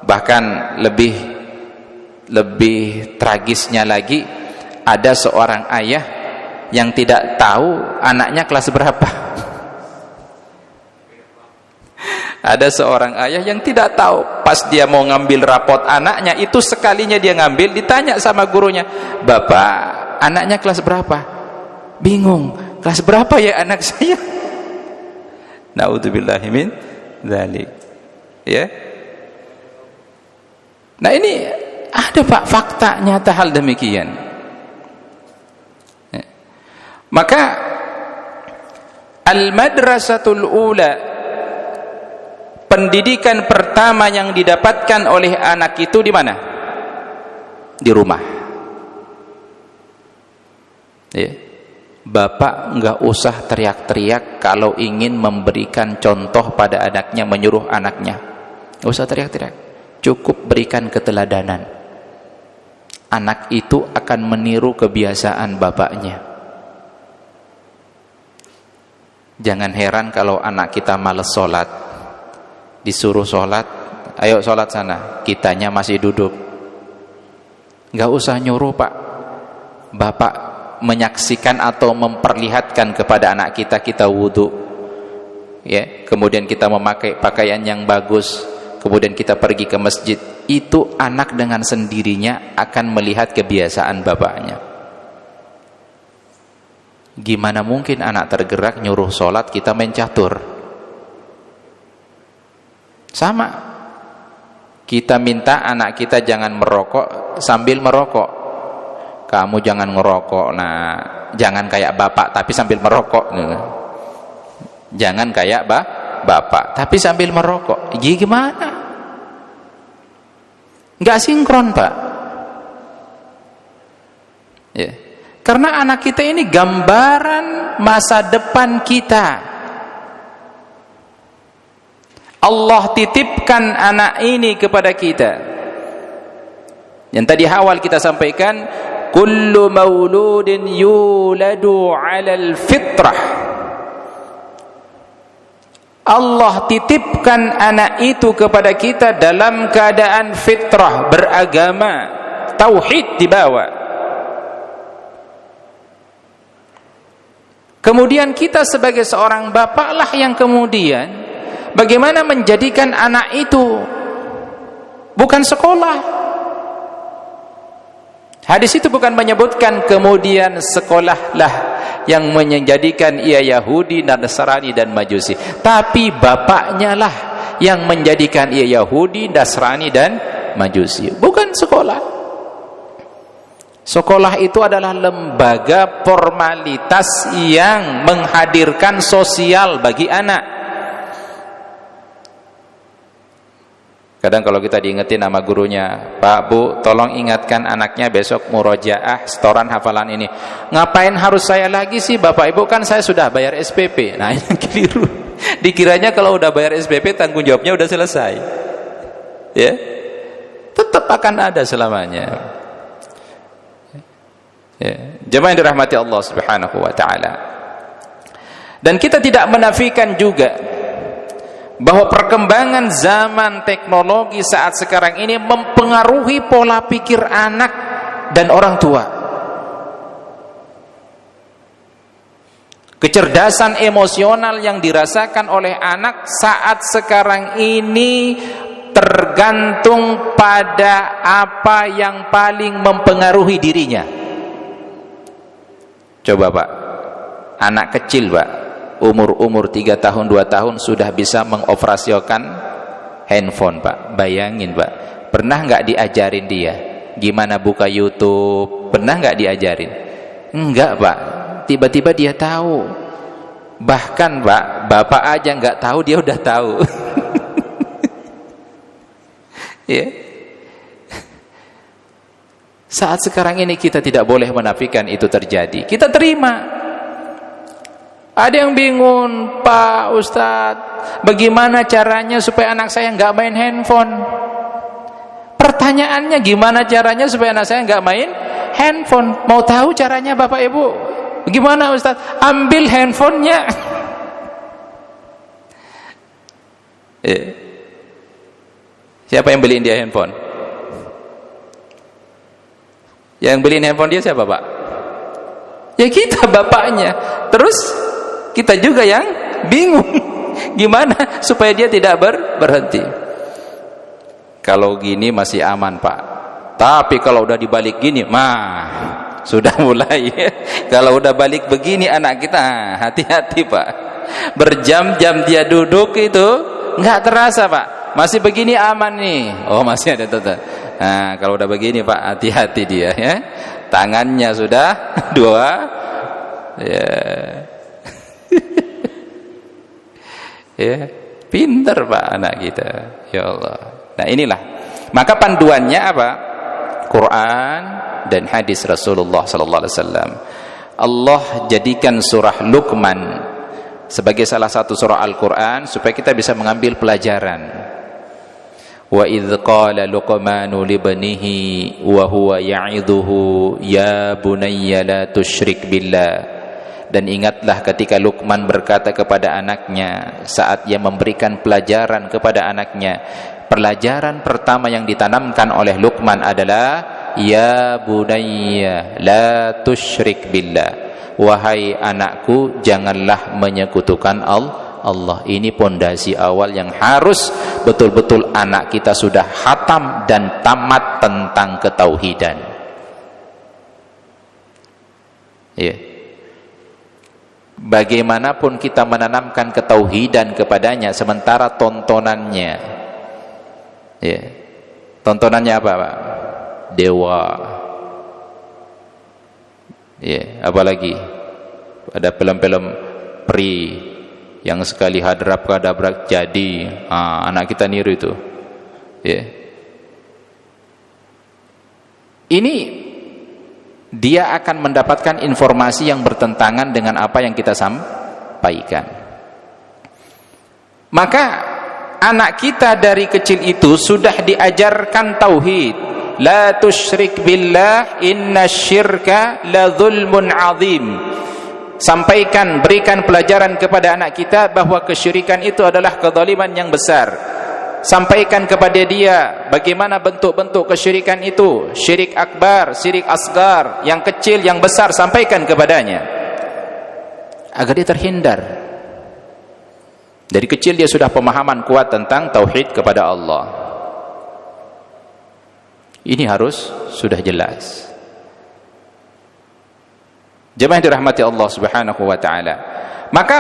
Speaker 1: Bahkan lebih tragisnya lagi, ada seorang ayah yang tidak tahu anaknya kelas berapa. Ada seorang ayah yang tidak tahu, pas dia mau ngambil rapot anaknya, itu sekalinya dia ngambil, ditanya sama gurunya, "Bapak, anaknya kelas berapa?" Bingung, kelas berapa ya anak saya? Naudzubillahi min dzalik. Ya. Nah, ini ada Pak fakta nyata hal demikian. Ya. Maka al-madrasatul ula, pendidikan pertama yang didapatkan oleh anak itu di mana? Di rumah. Ya. Bapak enggak usah teriak-teriak kalau ingin memberikan contoh pada anaknya, menyuruh anaknya. Enggak usah teriak-teriak. Cukup berikan keteladanan. Anak itu akan meniru kebiasaan bapaknya. Jangan heran kalau anak kita malas sholat, disuruh sholat, ayo sholat sana, kitanya masih duduk. Enggak usah nyuruh Pak. Bapak menyaksikan atau memperlihatkan kepada anak kita, kita wudu, ya, kemudian kita memakai pakaian yang bagus, kemudian kita pergi ke masjid, itu anak dengan sendirinya akan melihat kebiasaan bapaknya. Gimana mungkin anak tergerak nyuruh sholat, kita main catur? Sama, kita minta anak kita jangan merokok sambil merokok. Kamu jangan ngerokok, nah jangan kayak bapak tapi sambil merokok. Jangan kayak bapak tapi sambil merokok. Gimana? Nggak sinkron Pak. Ya. Karena anak kita ini gambaran masa depan kita. Allah titipkan anak ini kepada kita. Yang tadi awal kita sampaikan, kullu mauludin yuladu 'alal fitrah. Allah titipkan anak itu kepada kita dalam keadaan fitrah, beragama, tauhid dibawa. Kemudian kita sebagai seorang bapak lah yang kemudian bagaimana menjadikan anak itu, bukan sekolah. Hadis itu bukan menyebutkan kemudian sekolahlah yang menjadikan ia Yahudi, Nasrani dan Majusi, tapi bapaknya lah yang menjadikan ia Yahudi, Nasrani dan Majusi, bukan sekolah. Sekolah itu adalah lembaga formalitas yang menghadirkan sosial bagi anak. Kadang kalau kita diingetin sama gurunya, "Pak, Bu, tolong ingatkan anaknya besok murojaah setoran hafalan ini." "Ngapain harus saya lagi sih Bapak Ibu, kan saya sudah bayar SPP." Nah, ini keliru. Dikiranya kalau udah bayar SPP tanggung jawabnya udah selesai. Ya. Tetap akan ada selamanya. Ya. Jemaah yang dirahmati Allah Subhanahu wa taala. Dan kita tidak menafikan juga bahwa perkembangan zaman teknologi saat sekarang ini mempengaruhi pola pikir anak dan orang tua. Kecerdasan emosional yang dirasakan oleh anak saat sekarang ini tergantung pada apa yang paling mempengaruhi dirinya. Coba Pak, anak kecil Pak, umur 3 tahun 2 tahun sudah bisa mengoperasiokan handphone Pak. Bayangin Pak, pernah nggak diajarin dia gimana buka YouTube? Pernah nggak diajarin? Enggak Pak, tiba-tiba dia tahu. Bahkan Pak, bapak aja nggak tahu, dia udah tahu. Ya. Saat sekarang ini kita tidak boleh menafikan itu terjadi. Kita terima. Ada yang bingung, Pak Ustadz, bagaimana caranya supaya anak saya nggak main handphone? Pertanyaannya, gimana caranya supaya anak saya nggak main handphone? Mau tahu caranya Bapak Ibu? Gimana Ustadz? Ambil handphonenya. Siapa yang beliin dia handphone? Yang beliin handphone dia siapa, Pak? Ya kita, bapaknya. Terus kita juga yang bingung gimana supaya dia tidak berhenti. Kalau gini masih aman, Pak. Tapi kalau udah dibalik gini, sudah mulai. Kalau udah balik begini anak kita, hati-hati, Pak. Berjam-jam dia duduk itu nggak terasa, Pak. Masih begini aman nih. Oh, masih ada tetap. Nah, kalau udah begini, Pak, hati-hati dia, ya. Tangannya sudah dua, ya. Ya, pinter Pak anak kita. Ya Allah. Nah, inilah. Maka panduannya apa? Quran dan hadis Rasulullah sallallahu alaihi wasallam. Allah jadikan surah Luqman sebagai salah satu surah Al-Qur'an supaya kita bisa mengambil pelajaran. Wa idz qala Luqmanu libnihi wa huwa ya'idhuhu ya bunayya la tusyrik billah. Dan ingatlah ketika Luqman berkata kepada anaknya saat ia memberikan pelajaran kepada anaknya. Pelajaran pertama yang ditanamkan oleh Luqman adalah ya bunayya la tusyrik billah. Wahai anakku, janganlah menyekutukan Allah. Ini pondasi awal yang harus betul-betul anak kita sudah khatam dan tamat tentang ketauhidan. Ya. Bagaimanapun kita menanamkan ketauhidan kepadanya sementara tontonannya, ya, tontonannya apa, Pak? Dewa, ya, apalagi ada film-film peri yang sekali hadap-kadabrak jadi, anak kita niru itu, ya. Ini dia akan mendapatkan informasi yang bertentangan dengan apa yang kita sampaikan. Maka anak kita dari kecil itu sudah diajarkan tauhid. La tusyrik billah innasyirka la dzulmun azim. Sampaikan, berikan pelajaran kepada anak kita bahwa kesyirikan itu adalah kezaliman yang besar. Sampaikan kepada dia bagaimana bentuk-bentuk kesyirikan itu, syirik akbar, syirik asgar, yang kecil, yang besar, sampaikan kepadanya agar dia terhindar. Dari kecil dia sudah pemahaman kuat tentang tauhid kepada Allah. Ini harus sudah jelas. Jemaah dirahmati Allah Subhanahu wa taala. Maka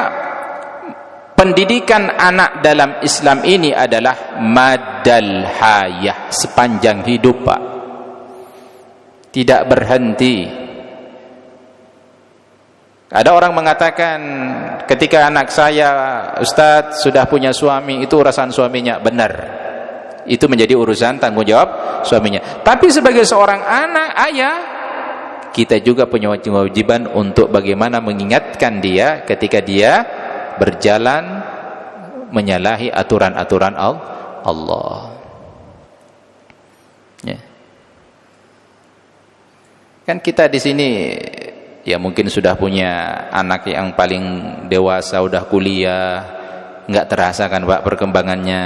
Speaker 1: pendidikan anak dalam Islam ini adalah madal hayah, sepanjang hidup, Pak. Tidak berhenti. Ada orang mengatakan ketika anak saya, Ustadz, sudah punya suami, itu urusan suaminya. Benar. Itu menjadi urusan tanggung jawab suaminya. Tapi sebagai seorang anak, ayah, kita juga punya kewajiban untuk bagaimana mengingatkan dia ketika dia berjalan menyalahi aturan-aturan Allah. Ya. Kan kita di sini ya mungkin sudah punya anak yang paling dewasa, udah kuliah, nggak terasa kan Pak perkembangannya.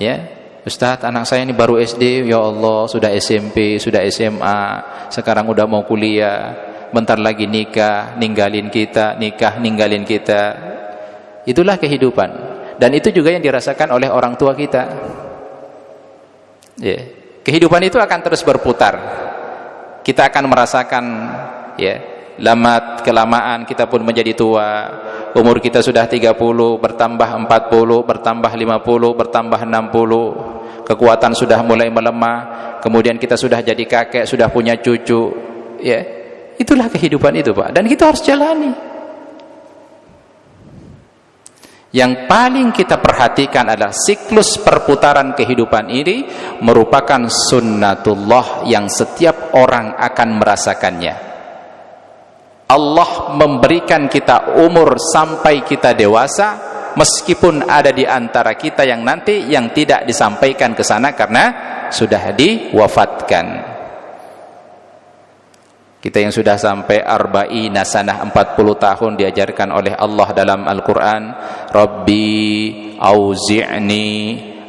Speaker 1: Ya, Ustadz, anak saya ini baru SD, ya Allah, sudah SMP, sudah SMA, sekarang udah mau kuliah, bentar lagi nikah, ninggalin kita, nikah, ninggalin kita. Itulah kehidupan, dan itu juga yang dirasakan oleh orang tua kita. Ya. Kehidupan itu akan terus berputar. Kita akan merasakan, ya, lama kelamaan kita pun menjadi tua. Umur kita sudah 30, bertambah 40, bertambah 50, bertambah 60. Kekuatan sudah mulai melemah. Kemudian kita sudah jadi kakek, sudah punya cucu. Ya, itulah kehidupan itu, Pak. Dan kita harus jalani. Yang paling kita perhatikan adalah siklus perputaran kehidupan ini merupakan sunnatullah yang setiap orang akan merasakannya. Allah memberikan kita umur sampai kita dewasa, meskipun ada di antara kita yang nanti yang tidak disampaikan ke sana karena sudah diwafatkan. Kita yang sudah sampai arba'ina sanah 40 tahun diajarkan oleh Allah dalam Al-Quran, Rabbi auzi'ni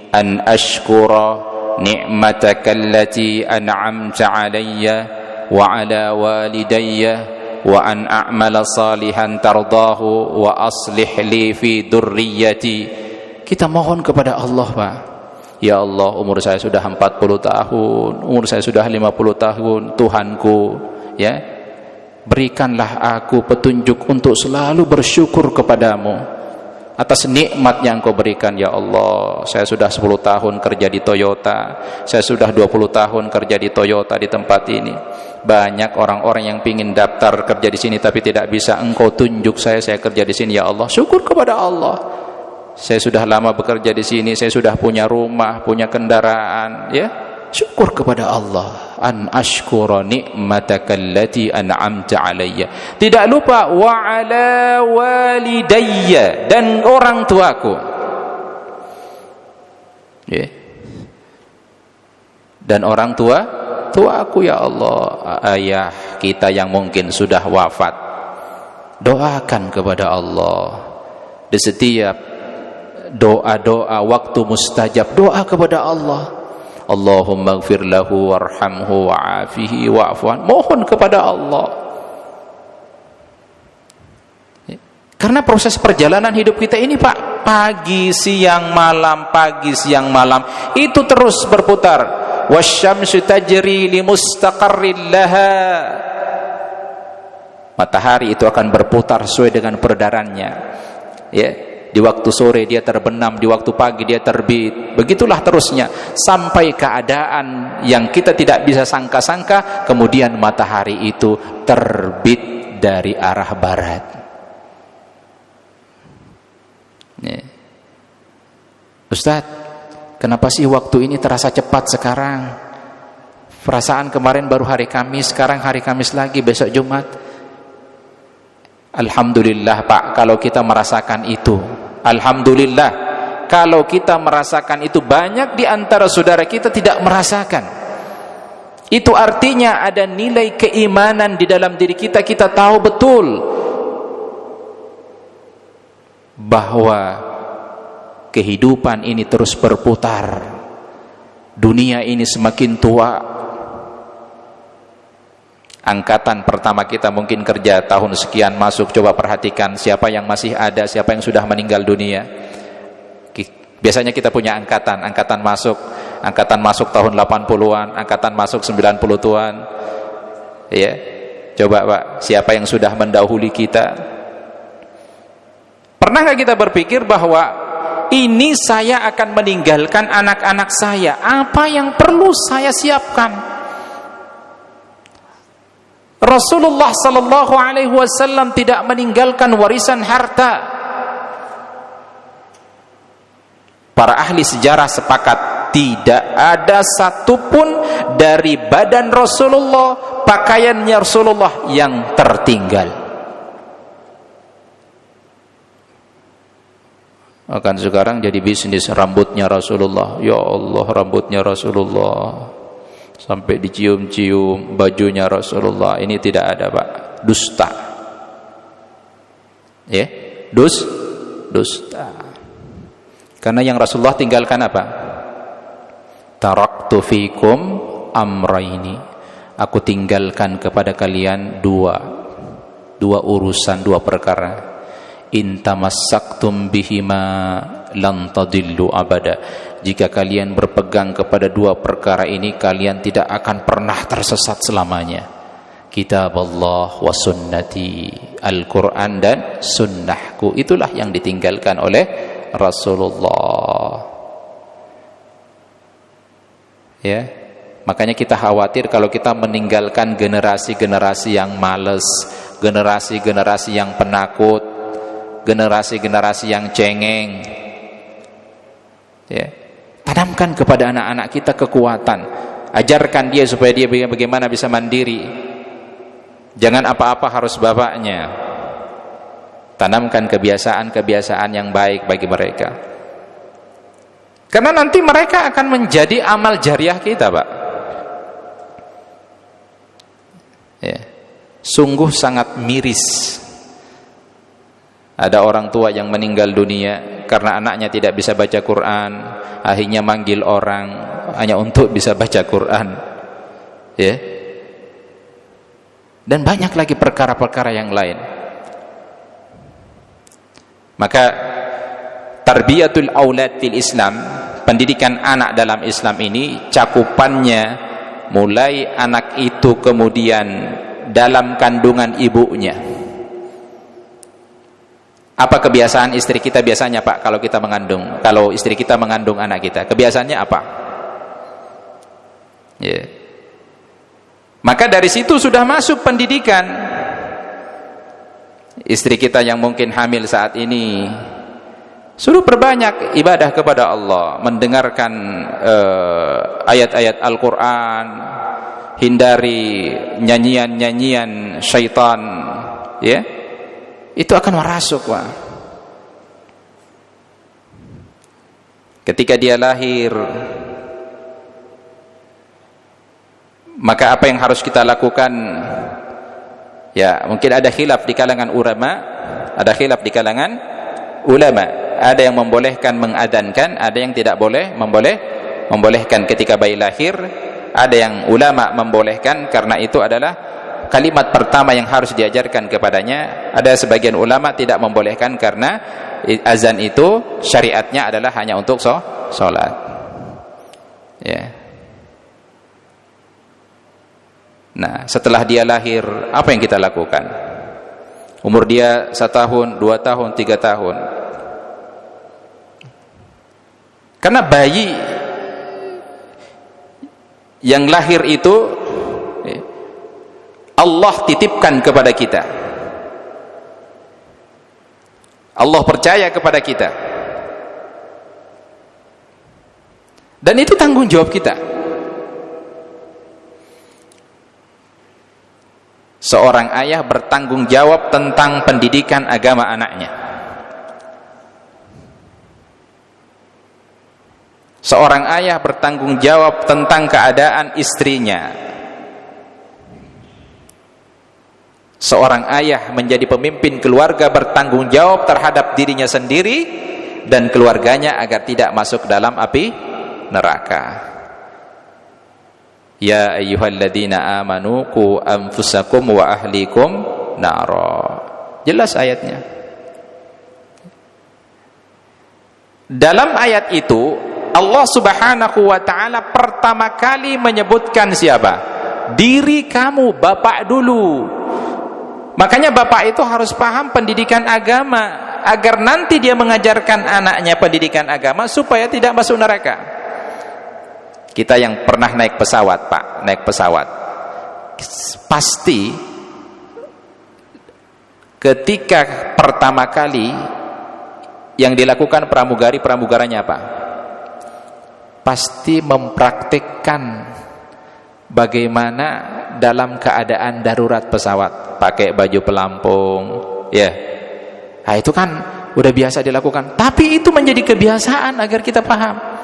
Speaker 1: an ashkura ni'mataka allati an'amta alayya wa ala walidayya wa an a'mala salihan tardahu wa aslih li fi durriyati. Kita mohon kepada Allah, Pak. Ya Allah, umur saya sudah 40 tahun, umur saya sudah 50 tahun, Tuhanku, ya, berikanlah aku petunjuk untuk selalu bersyukur kepadamu atas nikmat yang Kau berikan. Ya Allah, saya sudah 10 tahun kerja di Toyota, saya sudah 20 tahun kerja di Toyota di tempat ini. Banyak orang-orang yang pingin daftar kerja di sini tapi tidak bisa. Engkau tunjuk saya kerja di sini. Ya Allah, syukur kepada Allah. Saya sudah lama bekerja di sini, saya sudah punya rumah, punya kendaraan, ya. Syukur kepada Allah. An ashkura ni'mataka allati an'amta alayya. Tidak lupa wa ala walidayya, dan orang tuaku. Ya. Dan orang tuaku, ya Allah. Ayah kita yang mungkin sudah wafat, doakan kepada Allah. Di setiap doa-doa waktu mustajab, doa kepada Allah. Allahumma ighfir lahu warhamhu wa'afihi wa'fuan. Mohon kepada Allah. Karena proses perjalanan hidup kita ini, Pak, pagi siang malam, pagi siang malam, itu terus berputar. Wasyamsu tajri limustaqarrin laha. Matahari itu akan berputar sesuai dengan peredarannya. Ya. Di waktu sore dia terbenam, di waktu pagi dia terbit. Begitulah terusnya sampai keadaan yang kita tidak bisa sangka-sangka, kemudian matahari itu terbit dari arah barat. Ya. Ustaz, kenapa sih waktu ini terasa cepat sekarang? Perasaan kemarin baru hari Kamis, sekarang hari Kamis lagi, besok Jumat. Alhamdulillah, Pak, kalau kita merasakan itu. Alhamdulillah kalau kita merasakan itu. Banyak di antara saudara kita tidak merasakan. Itu artinya ada nilai keimanan di dalam diri kita. Kita tahu betul bahwa kehidupan ini terus berputar. Dunia ini semakin tua. Angkatan pertama kita mungkin kerja tahun sekian masuk, coba perhatikan siapa yang masih ada, siapa yang sudah meninggal dunia. Biasanya kita punya angkatan masuk tahun 80-an, angkatan masuk 90-an. Ya. Coba, Pak, siapa yang sudah mendahului kita? Pernah nggak kita berpikir bahwa ini saya akan meninggalkan anak-anak saya, apa yang perlu saya siapkan? Rasulullah sallallahu alaihi wasallam tidak meninggalkan warisan harta. Para ahli sejarah sepakat tidak ada satupun dari badan Rasulullah, pakaiannya Rasulullah yang tertinggal. Akan sekarang jadi bisnis rambutnya Rasulullah. Ya Allah, rambutnya Rasulullah. Sampai dicium-cium bajunya Rasulullah. Ini tidak ada, Pak. Dusta. Ya, dusta. Karena yang Rasulullah tinggalkan apa? Taraktu fikum amraini. Aku tinggalkan kepada kalian dua urusan, dua perkara. In tamassaktum bihima lan tadillu abada. Jika kalian berpegang kepada dua perkara ini, kalian tidak akan pernah tersesat selamanya. Kitab Allah wa sunnati, Al-Quran dan sunnahku. Itulah yang ditinggalkan oleh Rasulullah. Ya, makanya kita khawatir kalau kita meninggalkan generasi-generasi yang malas, generasi-generasi yang penakut, generasi-generasi yang cengeng. Ya. Tanamkan kepada anak-anak kita kekuatan. Ajarkan dia supaya dia bagaimana bisa mandiri. Jangan apa-apa harus bapaknya. Tanamkan kebiasaan-kebiasaan yang baik bagi mereka. Karena nanti mereka akan menjadi amal jariah kita, Pak. Ya. Sungguh sangat miris. Ada orang tua yang meninggal dunia karena anaknya tidak bisa baca Quran, akhirnya manggil orang hanya untuk bisa baca Quran. Ya. Dan banyak lagi perkara-perkara yang lain. Maka tarbiyatul aulad fil Islam, pendidikan anak dalam Islam ini cakupannya mulai anak itu kemudian dalam kandungan ibunya. Apa kebiasaan istri kita biasanya, Pak, kalau kita mengandung? Kalau istri kita mengandung anak kita, kebiasaannya apa? Ya. Maka dari situ sudah masuk pendidikan. Istri kita yang mungkin hamil saat ini, suruh perbanyak ibadah kepada Allah, mendengarkan ayat-ayat Al-Quran, hindari nyanyian-nyanyian syaitan, ya. Itu akan merasuk, Pak. Ketika dia lahir, maka apa yang harus kita lakukan? Ya, mungkin ada khilaf di kalangan ulama, Ada yang membolehkan mengadhankan, ada yang tidak boleh membolehkan ketika bayi lahir. Ada yang ulama membolehkan karena itu adalah kalimat pertama yang harus diajarkan kepadanya. Ada sebagian ulama tidak membolehkan karena azan itu syariatnya adalah hanya untuk sholat. Ya. Nah, setelah dia lahir, apa yang kita lakukan? Umur dia 1 tahun, 2 tahun, 3 tahun. Karena bayi yang lahir itu Allah titipkan kepada kita. Allah percaya kepada kita. Dan itu tanggung jawab kita. Seorang ayah bertanggung jawab tentang pendidikan agama anaknya. Seorang ayah bertanggung jawab tentang keadaan istrinya. Seorang ayah menjadi pemimpin keluarga bertanggung jawab terhadap dirinya sendiri dan keluarganya agar tidak masuk dalam api neraka. Ya ayyuhalladzina amanu qu anfusakum wa ahlikum nara. Jelas ayatnya. Dalam ayat itu Allah Subhanahu wa taala pertama kali menyebutkan siapa? Diri kamu, bapak dulu. Makanya bapak itu harus paham pendidikan agama agar nanti dia mengajarkan anaknya pendidikan agama supaya tidak masuk neraka. Kita yang pernah naik pesawat, Pak, naik pesawat, pasti ketika pertama kali yang dilakukan pramugaranya apa? Pasti mempraktikkan bagaimana dalam keadaan darurat pesawat, pakai baju pelampung, ya. Nah, itu kan udah biasa dilakukan. Tapi itu menjadi kebiasaan agar kita paham.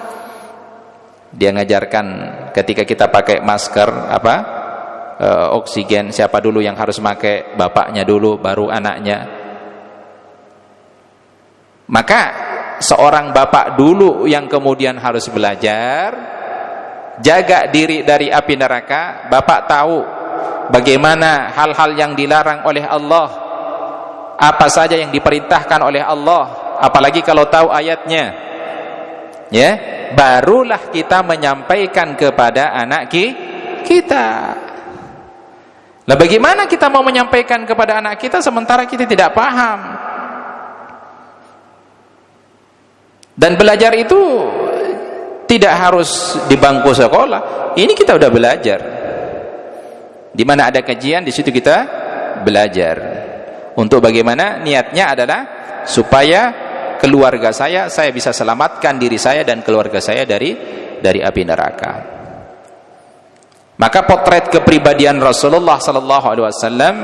Speaker 1: Dia ngajarkan ketika kita pakai masker oksigen, siapa dulu yang harus pakai? Bapaknya dulu, baru anaknya. Maka seorang bapak dulu yang kemudian harus belajar jaga diri dari api neraka. Bapak tahu bagaimana hal-hal yang dilarang oleh Allah, apa saja yang diperintahkan oleh Allah, apalagi kalau tahu ayatnya, ya, barulah kita menyampaikan kepada anak kita. Nah, bagaimana kita mau menyampaikan kepada anak kita sementara kita tidak paham? Dan belajar itu tidak harus di bangku sekolah. Ini kita udah belajar. Di mana ada kajian, di situ kita belajar. Untuk bagaimana? Niatnya adalah supaya keluarga saya bisa selamatkan diri saya dan keluarga saya dari api neraka. Maka potret kepribadian Rasulullah sallallahu alaihi wasallam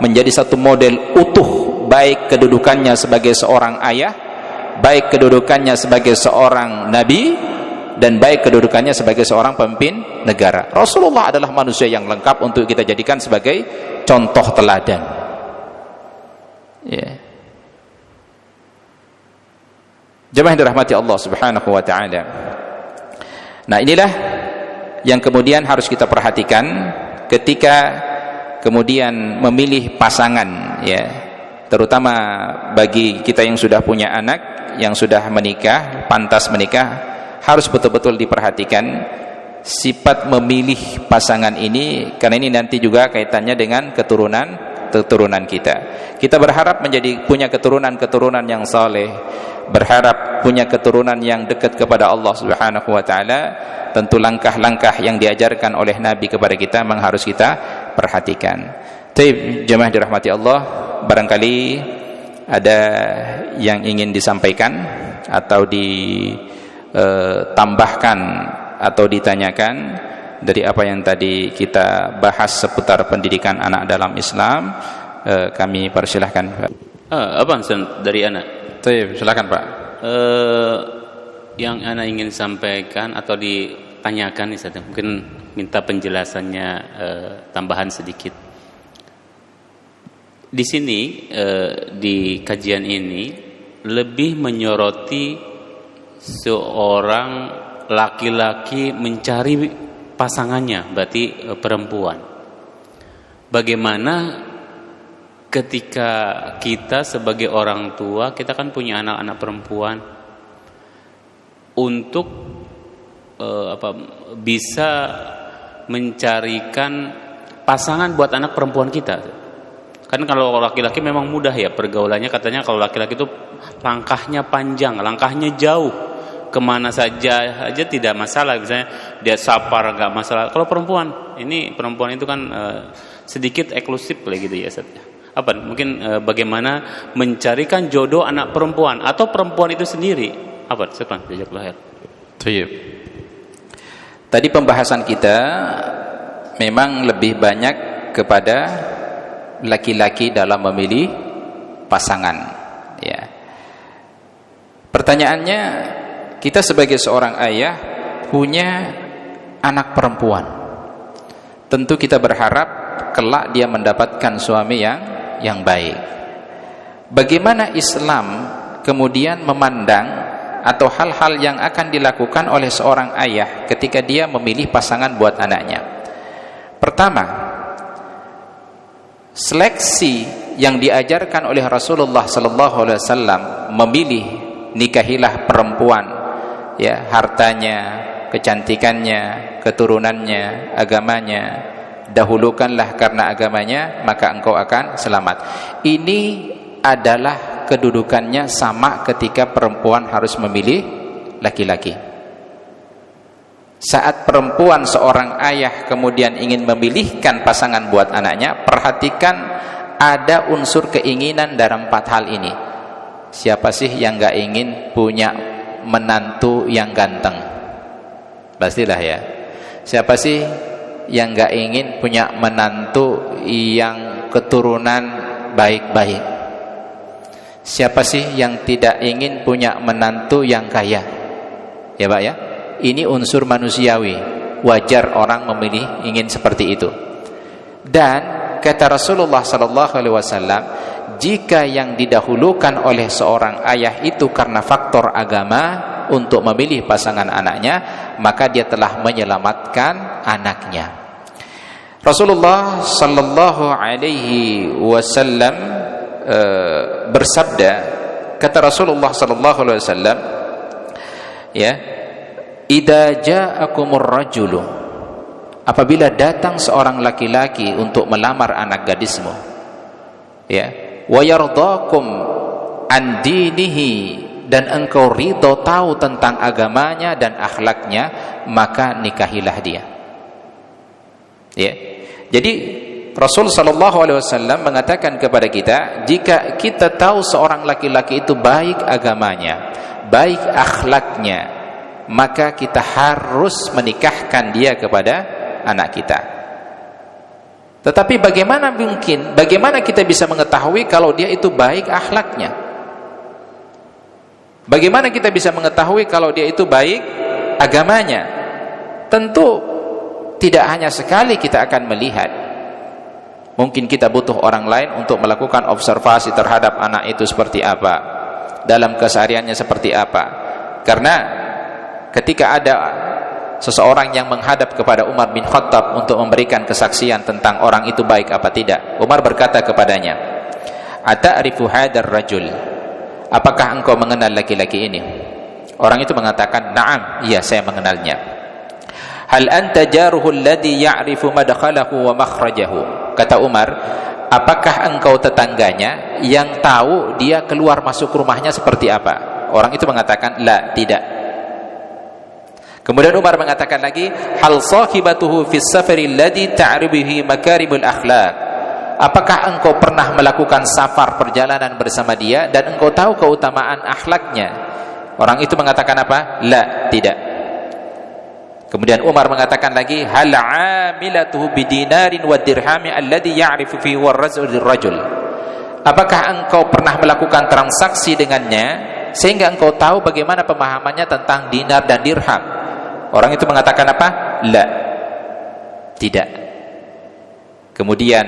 Speaker 1: menjadi satu model utuh, baik kedudukannya sebagai seorang ayah, baik kedudukannya sebagai seorang nabi, dan baik kedudukannya sebagai seorang pemimpin negara. Rasulullah adalah manusia yang lengkap untuk kita jadikan sebagai contoh teladan. Ya. Jemaah yang dirahmati Allah Subhanahu wa taala. Nah, inilah yang kemudian harus kita perhatikan ketika kemudian memilih pasangan, ya. Terutama bagi kita yang sudah punya anak, yang sudah menikah, pantas menikah, harus betul-betul diperhatikan sifat memilih pasangan ini, karena ini nanti juga kaitannya dengan keturunan kita. Kita berharap punya keturunan yang saleh, berharap punya keturunan yang dekat kepada Allah Subhanahu wa taala. Tentu langkah-langkah yang diajarkan oleh Nabi kepada kita memang harus kita perhatikan. Baik, jemaah dirahmati Allah, barangkali ada yang ingin disampaikan atau ditambahkan atau ditanyakan dari apa yang tadi kita bahas seputar pendidikan anak dalam Islam. Kami persilahkan.
Speaker 3: Abang dari anak.
Speaker 1: Silakan Pak.
Speaker 3: Yang anak ingin sampaikan atau ditanyakan, mungkin minta penjelasannya tambahan sedikit. Di sini di kajian ini lebih menyoroti seorang laki-laki mencari pasangannya, berarti perempuan. Bagaimana ketika kita sebagai orang tua, kita kan punya anak-anak perempuan, untuk bisa mencarikan pasangan buat anak perempuan kita. Kan kalau laki-laki memang mudah ya pergaulannya, katanya kalau laki-laki itu langkahnya panjang, langkahnya jauh, kemana saja aja tidak masalah, misalnya dia sapar nggak masalah. Kalau perempuan itu kan sedikit eksklusif lah gitu ya Ustaz. Apa mungkin bagaimana mencarikan jodoh anak perempuan atau perempuan itu sendiri? Apa Ustaz? Jazakallahu khair.
Speaker 1: Tadi pembahasan kita memang lebih banyak kepada laki-laki dalam memilih pasangan, ya. Pertanyaannya, kita sebagai seorang ayah punya anak perempuan, tentu kita berharap kelak dia mendapatkan suami yang baik. Bagaimana Islam kemudian memandang atau hal-hal yang akan dilakukan oleh seorang ayah ketika dia memilih pasangan buat anaknya? Pertama, seleksi yang diajarkan oleh Rasulullah sallallahu alaihi wasallam, memilih, nikahilah perempuan, ya, hartanya, kecantikannya, keturunannya, agamanya, dahulukanlah karena agamanya, maka engkau akan selamat. Ini adalah kedudukannya sama ketika perempuan harus memilih laki-laki. Saat perempuan seorang ayah kemudian ingin memilihkan pasangan buat anaknya, perhatikan ada unsur keinginan dalam 4 hal ini. Siapa sih yang gak ingin punya menantu yang ganteng? Pastilah ya. Siapa sih yang gak ingin punya menantu yang keturunan baik-baik? Siapa sih yang tidak ingin punya menantu yang kaya? Ya Pak ya. Ini unsur manusiawi, wajar orang memilih ingin seperti itu. Dan kata Rasulullah sallallahu alaihi wasallam, jika yang didahulukan oleh seorang ayah itu karena faktor agama untuk memilih pasangan anaknya, maka dia telah menyelamatkan anaknya. Rasulullah sallallahu alaihi wasallam bersabda, kata Rasulullah sallallahu alaihi wasallam, ya, idza ja'akumur rajulu, apabila datang seorang laki-laki untuk melamar anak gadismu, ya, wa yardakum an dinihi, dan engkau ridho tahu tentang agamanya dan akhlaknya, maka nikahilah dia. Ya. Jadi Rasul sallallahu alaihi wasallam mengatakan kepada kita, jika kita tahu seorang laki-laki itu baik agamanya, baik akhlaknya, maka kita harus menikahkan dia kepada anak kita. Tetapi bagaimana kita bisa mengetahui kalau dia itu baik akhlaknya? Bagaimana kita bisa mengetahui kalau dia itu baik agamanya? Tentu tidak hanya sekali kita akan melihat. Mungkin kita butuh orang lain untuk melakukan observasi terhadap anak itu seperti apa, dalam kesehariannya seperti apa. Karena ketika ada seseorang yang menghadap kepada Umar bin Khattab untuk memberikan kesaksian tentang orang itu baik apa tidak, Umar berkata kepadanya, "Ata'rifu hadar rajul?" Apakah engkau mengenal laki-laki ini? Orang itu mengatakan, "Na'am, iya saya mengenalnya." "Hal anta jaruhu alladhi ya'rifu madkhalahu wa makhrajahu?" Kata Umar, "Apakah engkau tetangganya yang tahu dia keluar masuk rumahnya seperti apa?" Orang itu mengatakan, "La, tidak." Kemudian Umar mengatakan lagi, "Hal sahibatuhu fis safari alladhi ta'ribuhi makarimul akhlaq?" Apakah engkau pernah melakukan safar perjalanan bersama dia dan engkau tahu keutamaan akhlaknya? Orang itu mengatakan apa? La, tidak. Kemudian Umar mengatakan lagi, "Hal 'amilatuhu bidinarin wa dirhami alladhi ya'rifu fihi war-rajul?" Apakah engkau pernah melakukan transaksi dengannya sehingga engkau tahu bagaimana pemahamannya tentang dinar dan dirham? Orang itu mengatakan apa? La, tidak. Kemudian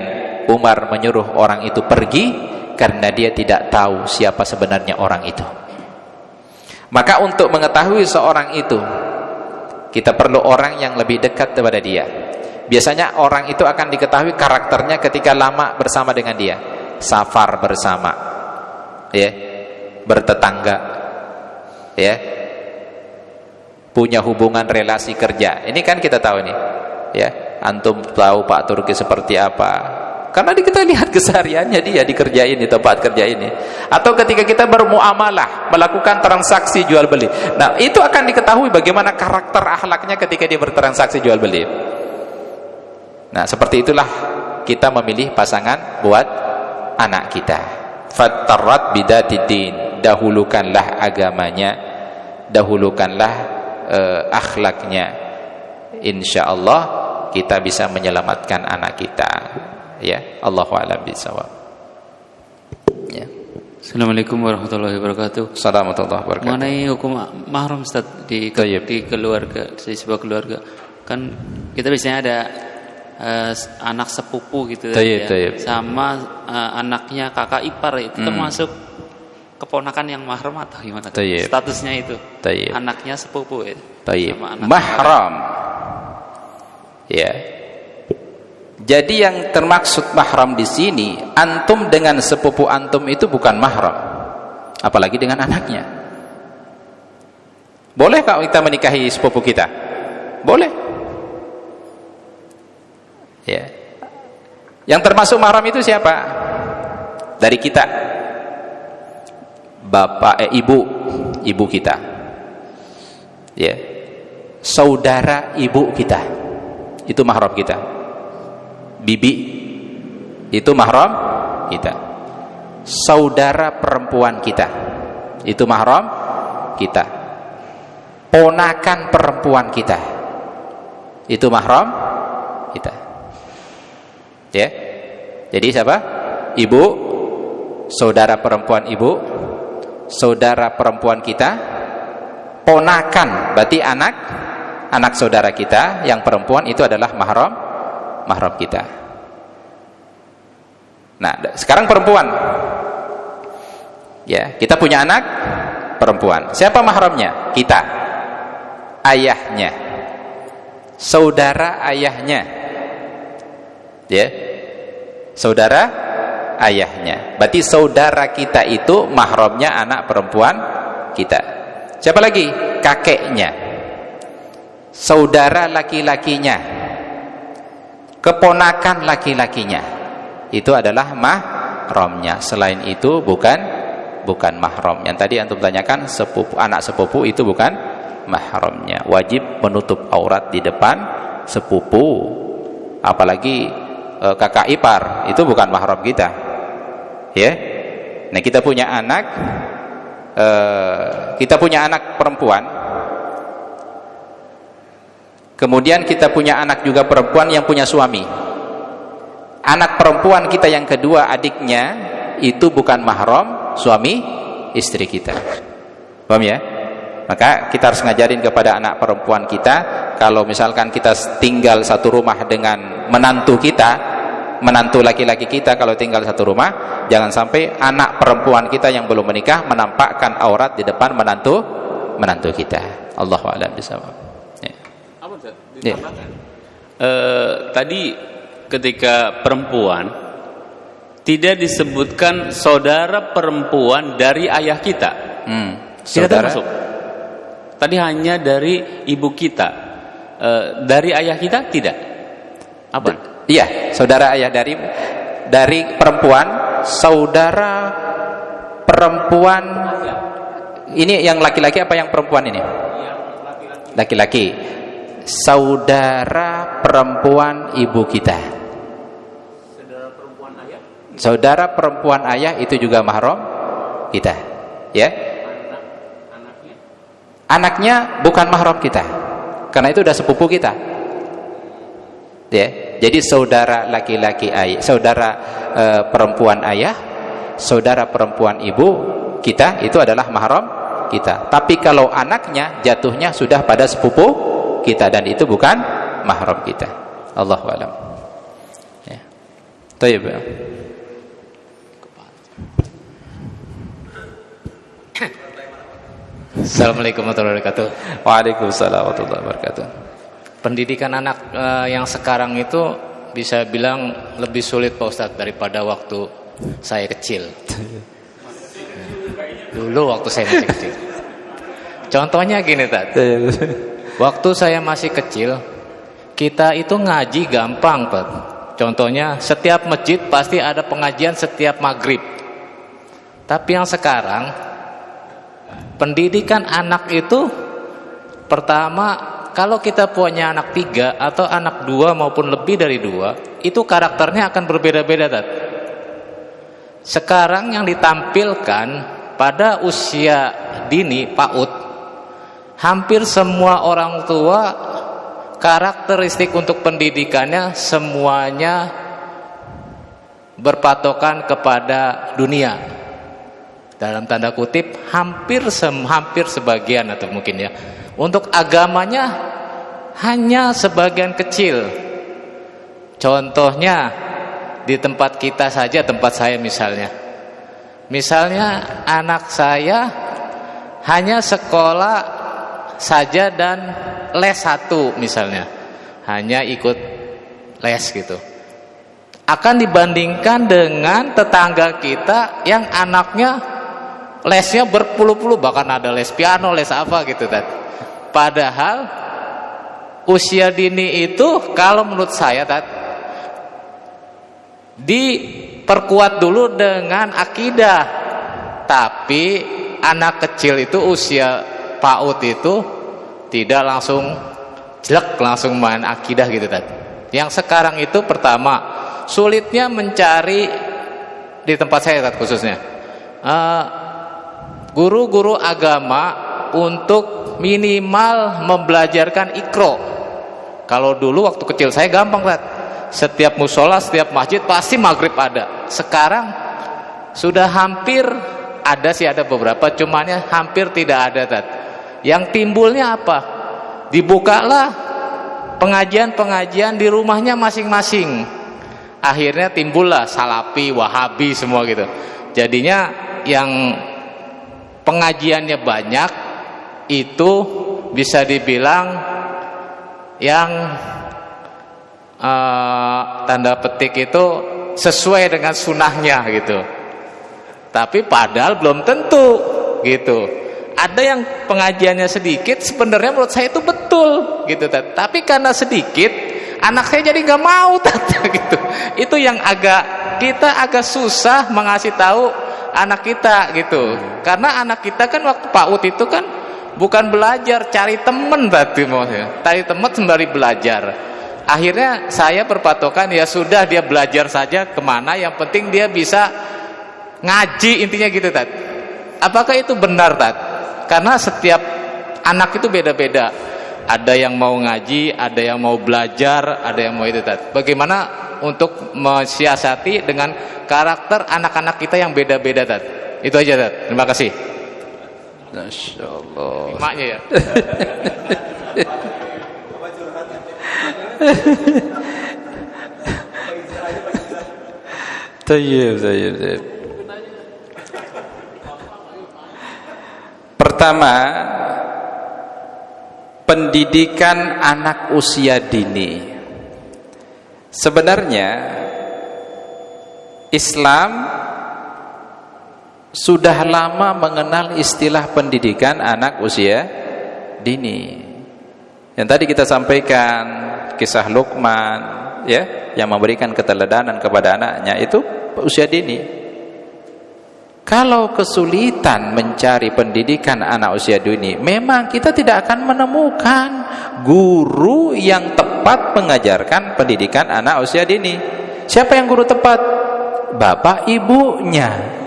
Speaker 1: Umar menyuruh orang itu pergi karena dia tidak tahu siapa sebenarnya orang itu. Maka untuk mengetahui seorang itu, kita perlu orang yang lebih dekat kepada dia. Biasanya orang itu akan diketahui karakternya ketika lama bersama dengan dia, safar bersama, ya, bertetangga, ya, punya hubungan relasi kerja. Ini kan kita tahu nih, ya. Antum tahu Pak Turki seperti apa? Karena kita lihat kesehariannya dia dikerjain di tempat kerja ini. Atau ketika kita bermuamalah, melakukan transaksi jual beli. Nah, itu akan diketahui bagaimana karakter akhlaknya ketika dia bertransaksi jual beli. Nah, seperti itulah kita memilih pasangan buat anak kita. Fattarrat bidatid, dahulukanlah agamanya, dahulukanlah akhlaknya. Insyaallah kita bisa menyelamatkan anak kita. Ya, Allahu a'lam bishawab. Ya.
Speaker 3: Assalamualaikum warahmatullahi wabarakatuh.
Speaker 1: Assalamualaikum warahmatullahi wabarakatuh.
Speaker 3: Mengenai hukum mahram Ustaz di keluarga, di sebuah keluarga. Kan kita biasanya ada anak sepupu gitu ya. Sama anaknya kakak ipar, itu termasuk keponakan yang mahram atau gimana? Statusnya itu. Anaknya sepupu ya.
Speaker 1: Mahram. Ya. Jadi yang termaksud mahram di sini, antum dengan sepupu antum itu bukan mahram, apalagi dengan anaknya. Boleh kalau kita menikahi sepupu kita? Boleh. Ya. Yang termasuk mahram itu siapa? Dari kita. Bapak, ibu kita. Ya. Saudara ibu kita. Itu mahram kita. Bibi itu mahram kita. Saudara perempuan kita itu mahram kita. Ponakan perempuan kita itu mahram kita. Ya. Jadi siapa? Ibu, saudara perempuan ibu, saudara perempuan kita, ponakan berarti anak saudara kita yang perempuan itu adalah mahram kita. Nah, sekarang perempuan. Ya, kita punya anak perempuan. Siapa mahramnya? Kita. Ayahnya. Saudara ayahnya. Ya. Saudara ayahnya. Berarti saudara kita itu mahramnya anak perempuan kita. Siapa lagi? Kakeknya. Saudara laki-lakinya. Keponakan laki-lakinya itu adalah mahramnya. Selain itu bukan mahram. Yang tadi antum tanyakan anak sepupu itu bukan mahramnya. Wajib menutup aurat di depan sepupu. Apalagi kakak ipar, itu bukan mahram kita. Ya. Nah, kita punya anak perempuan. Kemudian kita punya anak juga perempuan yang punya suami. Anak perempuan kita yang kedua, adiknya, itu bukan mahram suami istri kita. Paham ya? Maka kita harus ngajarin kepada anak perempuan kita, kalau misalkan kita tinggal satu rumah dengan menantu kita, menantu laki-laki kita, kalau tinggal satu rumah, jangan sampai anak perempuan kita yang belum menikah menampakkan aurat di depan menantu kita. Allahu a'lam bishawab. Ya. Ya.
Speaker 3: Tadi ketika perempuan tidak disebutkan saudara perempuan dari ayah kita, tidak termasuk. Tadi hanya dari ibu kita, dari ayah kita tidak. Apa?
Speaker 1: Iya, saudara ayah dari perempuan, saudara perempuan. Ini yang laki-laki apa yang perempuan ini? Laki-laki. Saudara perempuan ibu kita. Saudara perempuan ayah itu juga mahram kita, ya. Anaknya bukan mahram kita, karena itu udah sepupu kita, ya. Jadi saudara laki-laki ayah, saudara perempuan ayah, saudara perempuan ibu kita itu adalah mahram kita. Tapi kalau anaknya jatuhnya sudah pada sepupu kita, dan itu bukan mahram kita. Allahu a'lam. Ya. Thayyib.
Speaker 4: Assalamualaikum warahmatullahi wabarakatuh.
Speaker 1: Waalaikumsalam warahmatullahi wabarakatuh.
Speaker 4: Pendidikan anak yang sekarang itu bisa bilang lebih sulit Pak Ustadz daripada waktu saya kecil. Dulu waktu saya masih kecil. Contohnya gini, Tat. Waktu saya masih kecil, kita itu ngaji gampang, Tat. Contohnya setiap masjid pasti ada pengajian setiap maghrib. Tapi yang sekarang, pendidikan anak itu pertama, kalau kita punya anak 3 atau anak 2 maupun lebih dari 2, itu karakternya akan berbeda-beda, Tat. Sekarang yang ditampilkan pada usia dini PAUD, hampir semua orang tua karakteristik untuk pendidikannya semuanya berpatokan kepada dunia. Dalam tanda kutip hampir sebagian atau mungkin ya. Untuk agamanya hanya sebagian kecil. Contohnya di tempat kita saja, tempat saya misalnya. Misalnya anak saya hanya sekolah saja dan les 1 misalnya. Hanya ikut les gitu. Akan dibandingkan dengan tetangga kita yang anaknya lesnya berpuluh-puluh, bahkan ada les piano, les apa gitu, Tat. Padahal usia dini itu kalau menurut saya, Tat, diperkuat dulu dengan akidah. Tapi anak kecil itu usia PAUD itu tidak langsung jelek langsung main akidah gitu, Tat. Yang sekarang itu pertama sulitnya mencari di tempat saya, Tat, khususnya guru-guru agama untuk minimal membelajarkan Iqra. Kalau dulu waktu kecil saya gampang, Tat. Setiap musola, setiap masjid pasti maghrib ada. Sekarang sudah hampir ada sih, ada beberapa, cumannya hampir tidak ada, Tat. Yang timbulnya apa? Dibukalah pengajian-pengajian di rumahnya masing-masing. Akhirnya timbullah Salafi, Wahabi semua gitu. Jadinya yang pengajiannya banyak itu bisa dibilang yang tanda petik itu sesuai dengan sunnahnya gitu. Tapi padahal belum tentu gitu. Ada yang pengajiannya sedikit, sebenarnya menurut saya itu betul gitu. Tapi karena sedikit, anak saya jadi nggak mau gitu. Itu yang kita agak susah mengasih tahu anak kita gitu. Karena anak kita kan waktu PAUD itu kan bukan belajar, cari temen berarti maksudnya. Cari temen sembari belajar. Akhirnya saya berpatokan ya sudah, dia belajar saja kemana, yang penting dia bisa ngaji, intinya gitu Tat. Apakah itu benar Tat? Karena setiap anak itu beda-beda. Ada yang mau ngaji, ada yang mau belajar, ada yang mau itu Tat. Bagaimana untuk mensiasati dengan karakter anak-anak kita yang beda-beda Tat? Itu aja Tat. Terima kasih.
Speaker 1: Masya Allah.
Speaker 4: Maknya ya.
Speaker 1: Tayyib. Pertama, pendidikan anak usia dini. Sebenarnya Islam sudah lama mengenal istilah pendidikan anak usia dini. Yang tadi kita sampaikan kisah Luqman, ya, yang memberikan keteladanan kepada anaknya, itu usia dini. Kalau kesulitan mencari pendidikan anak usia dini, memang kita tidak akan menemukan guru yang tepat mengajarkan pendidikan anak usia dini. Siapa yang guru tepat? Bapak ibunya.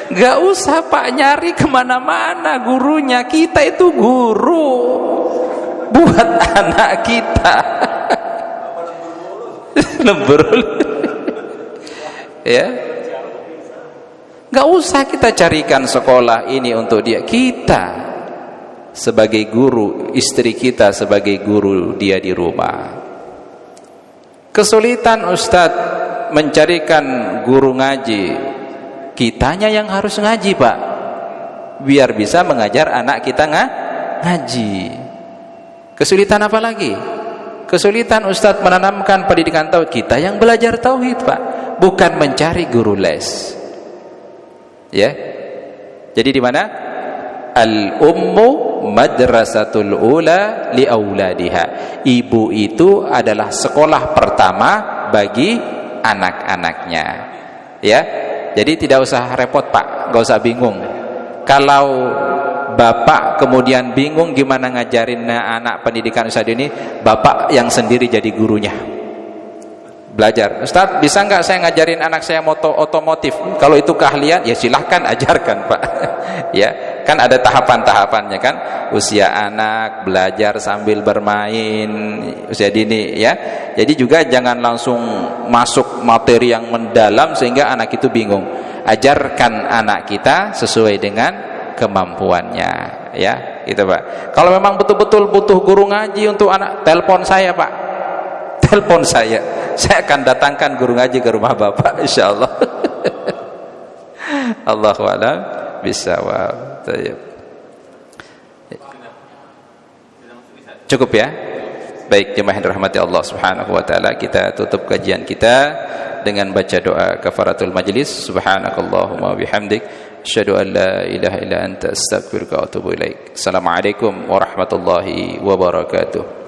Speaker 1: Gak usah Pak nyari kemana-mana gurunya. Kita itu guru buat anak kita. Lembur. Ya, gak usah kita carikan sekolah ini untuk dia. Kita sebagai guru, istri kita sebagai guru dia di rumah. Kesulitan Ustadz mencarikan guru ngaji, kitanya yang harus ngaji Pak, biar bisa mengajar anak kita ngaji. Kesulitan apa lagi? Kesulitan Ustadz menanamkan pendidikan tauhid, kita yang belajar tauhid Pak, bukan mencari guru les. Ya, jadi di mana? Al-ummu madrasatul ula li auladiha. Ibu itu adalah sekolah pertama bagi anak-anaknya. Ya. Jadi tidak usah repot Pak, gak usah bingung. Kalau bapak kemudian bingung gimana ngajarin anak pendidikan usia dini, bapak yang sendiri jadi gurunya. Belajar, Ustadz bisa nggak saya ngajarin anak saya otomotif? Kalau itu keahlian, ya silahkan ajarkan Pak. Ya, kan ada tahapan-tahapannya kan. Usia anak, belajar sambil bermain, usia dini ya. Jadi juga jangan langsung masuk materi yang mendalam sehingga anak itu bingung. Ajarkan anak kita sesuai dengan kemampuannya, ya, gitu Pak. Kalau memang betul-betul butuh guru ngaji untuk anak, telepon saya Pak. Telepon saya akan datangkan guru ngaji ke rumah Bapak insyaallah. Allahu a'lam bishawab. Cukup ya? Baik jemaah yang dirahmati Allah Subhanahu wa taala, kita tutup kajian kita dengan baca doa kafaratul majlis. Subhanakallahumma bihamdik asyhadu an la ilaha illa anta astaghfiruka wa atubu ilaik. Assalamualaikum warahmatullahi wabarakatuh.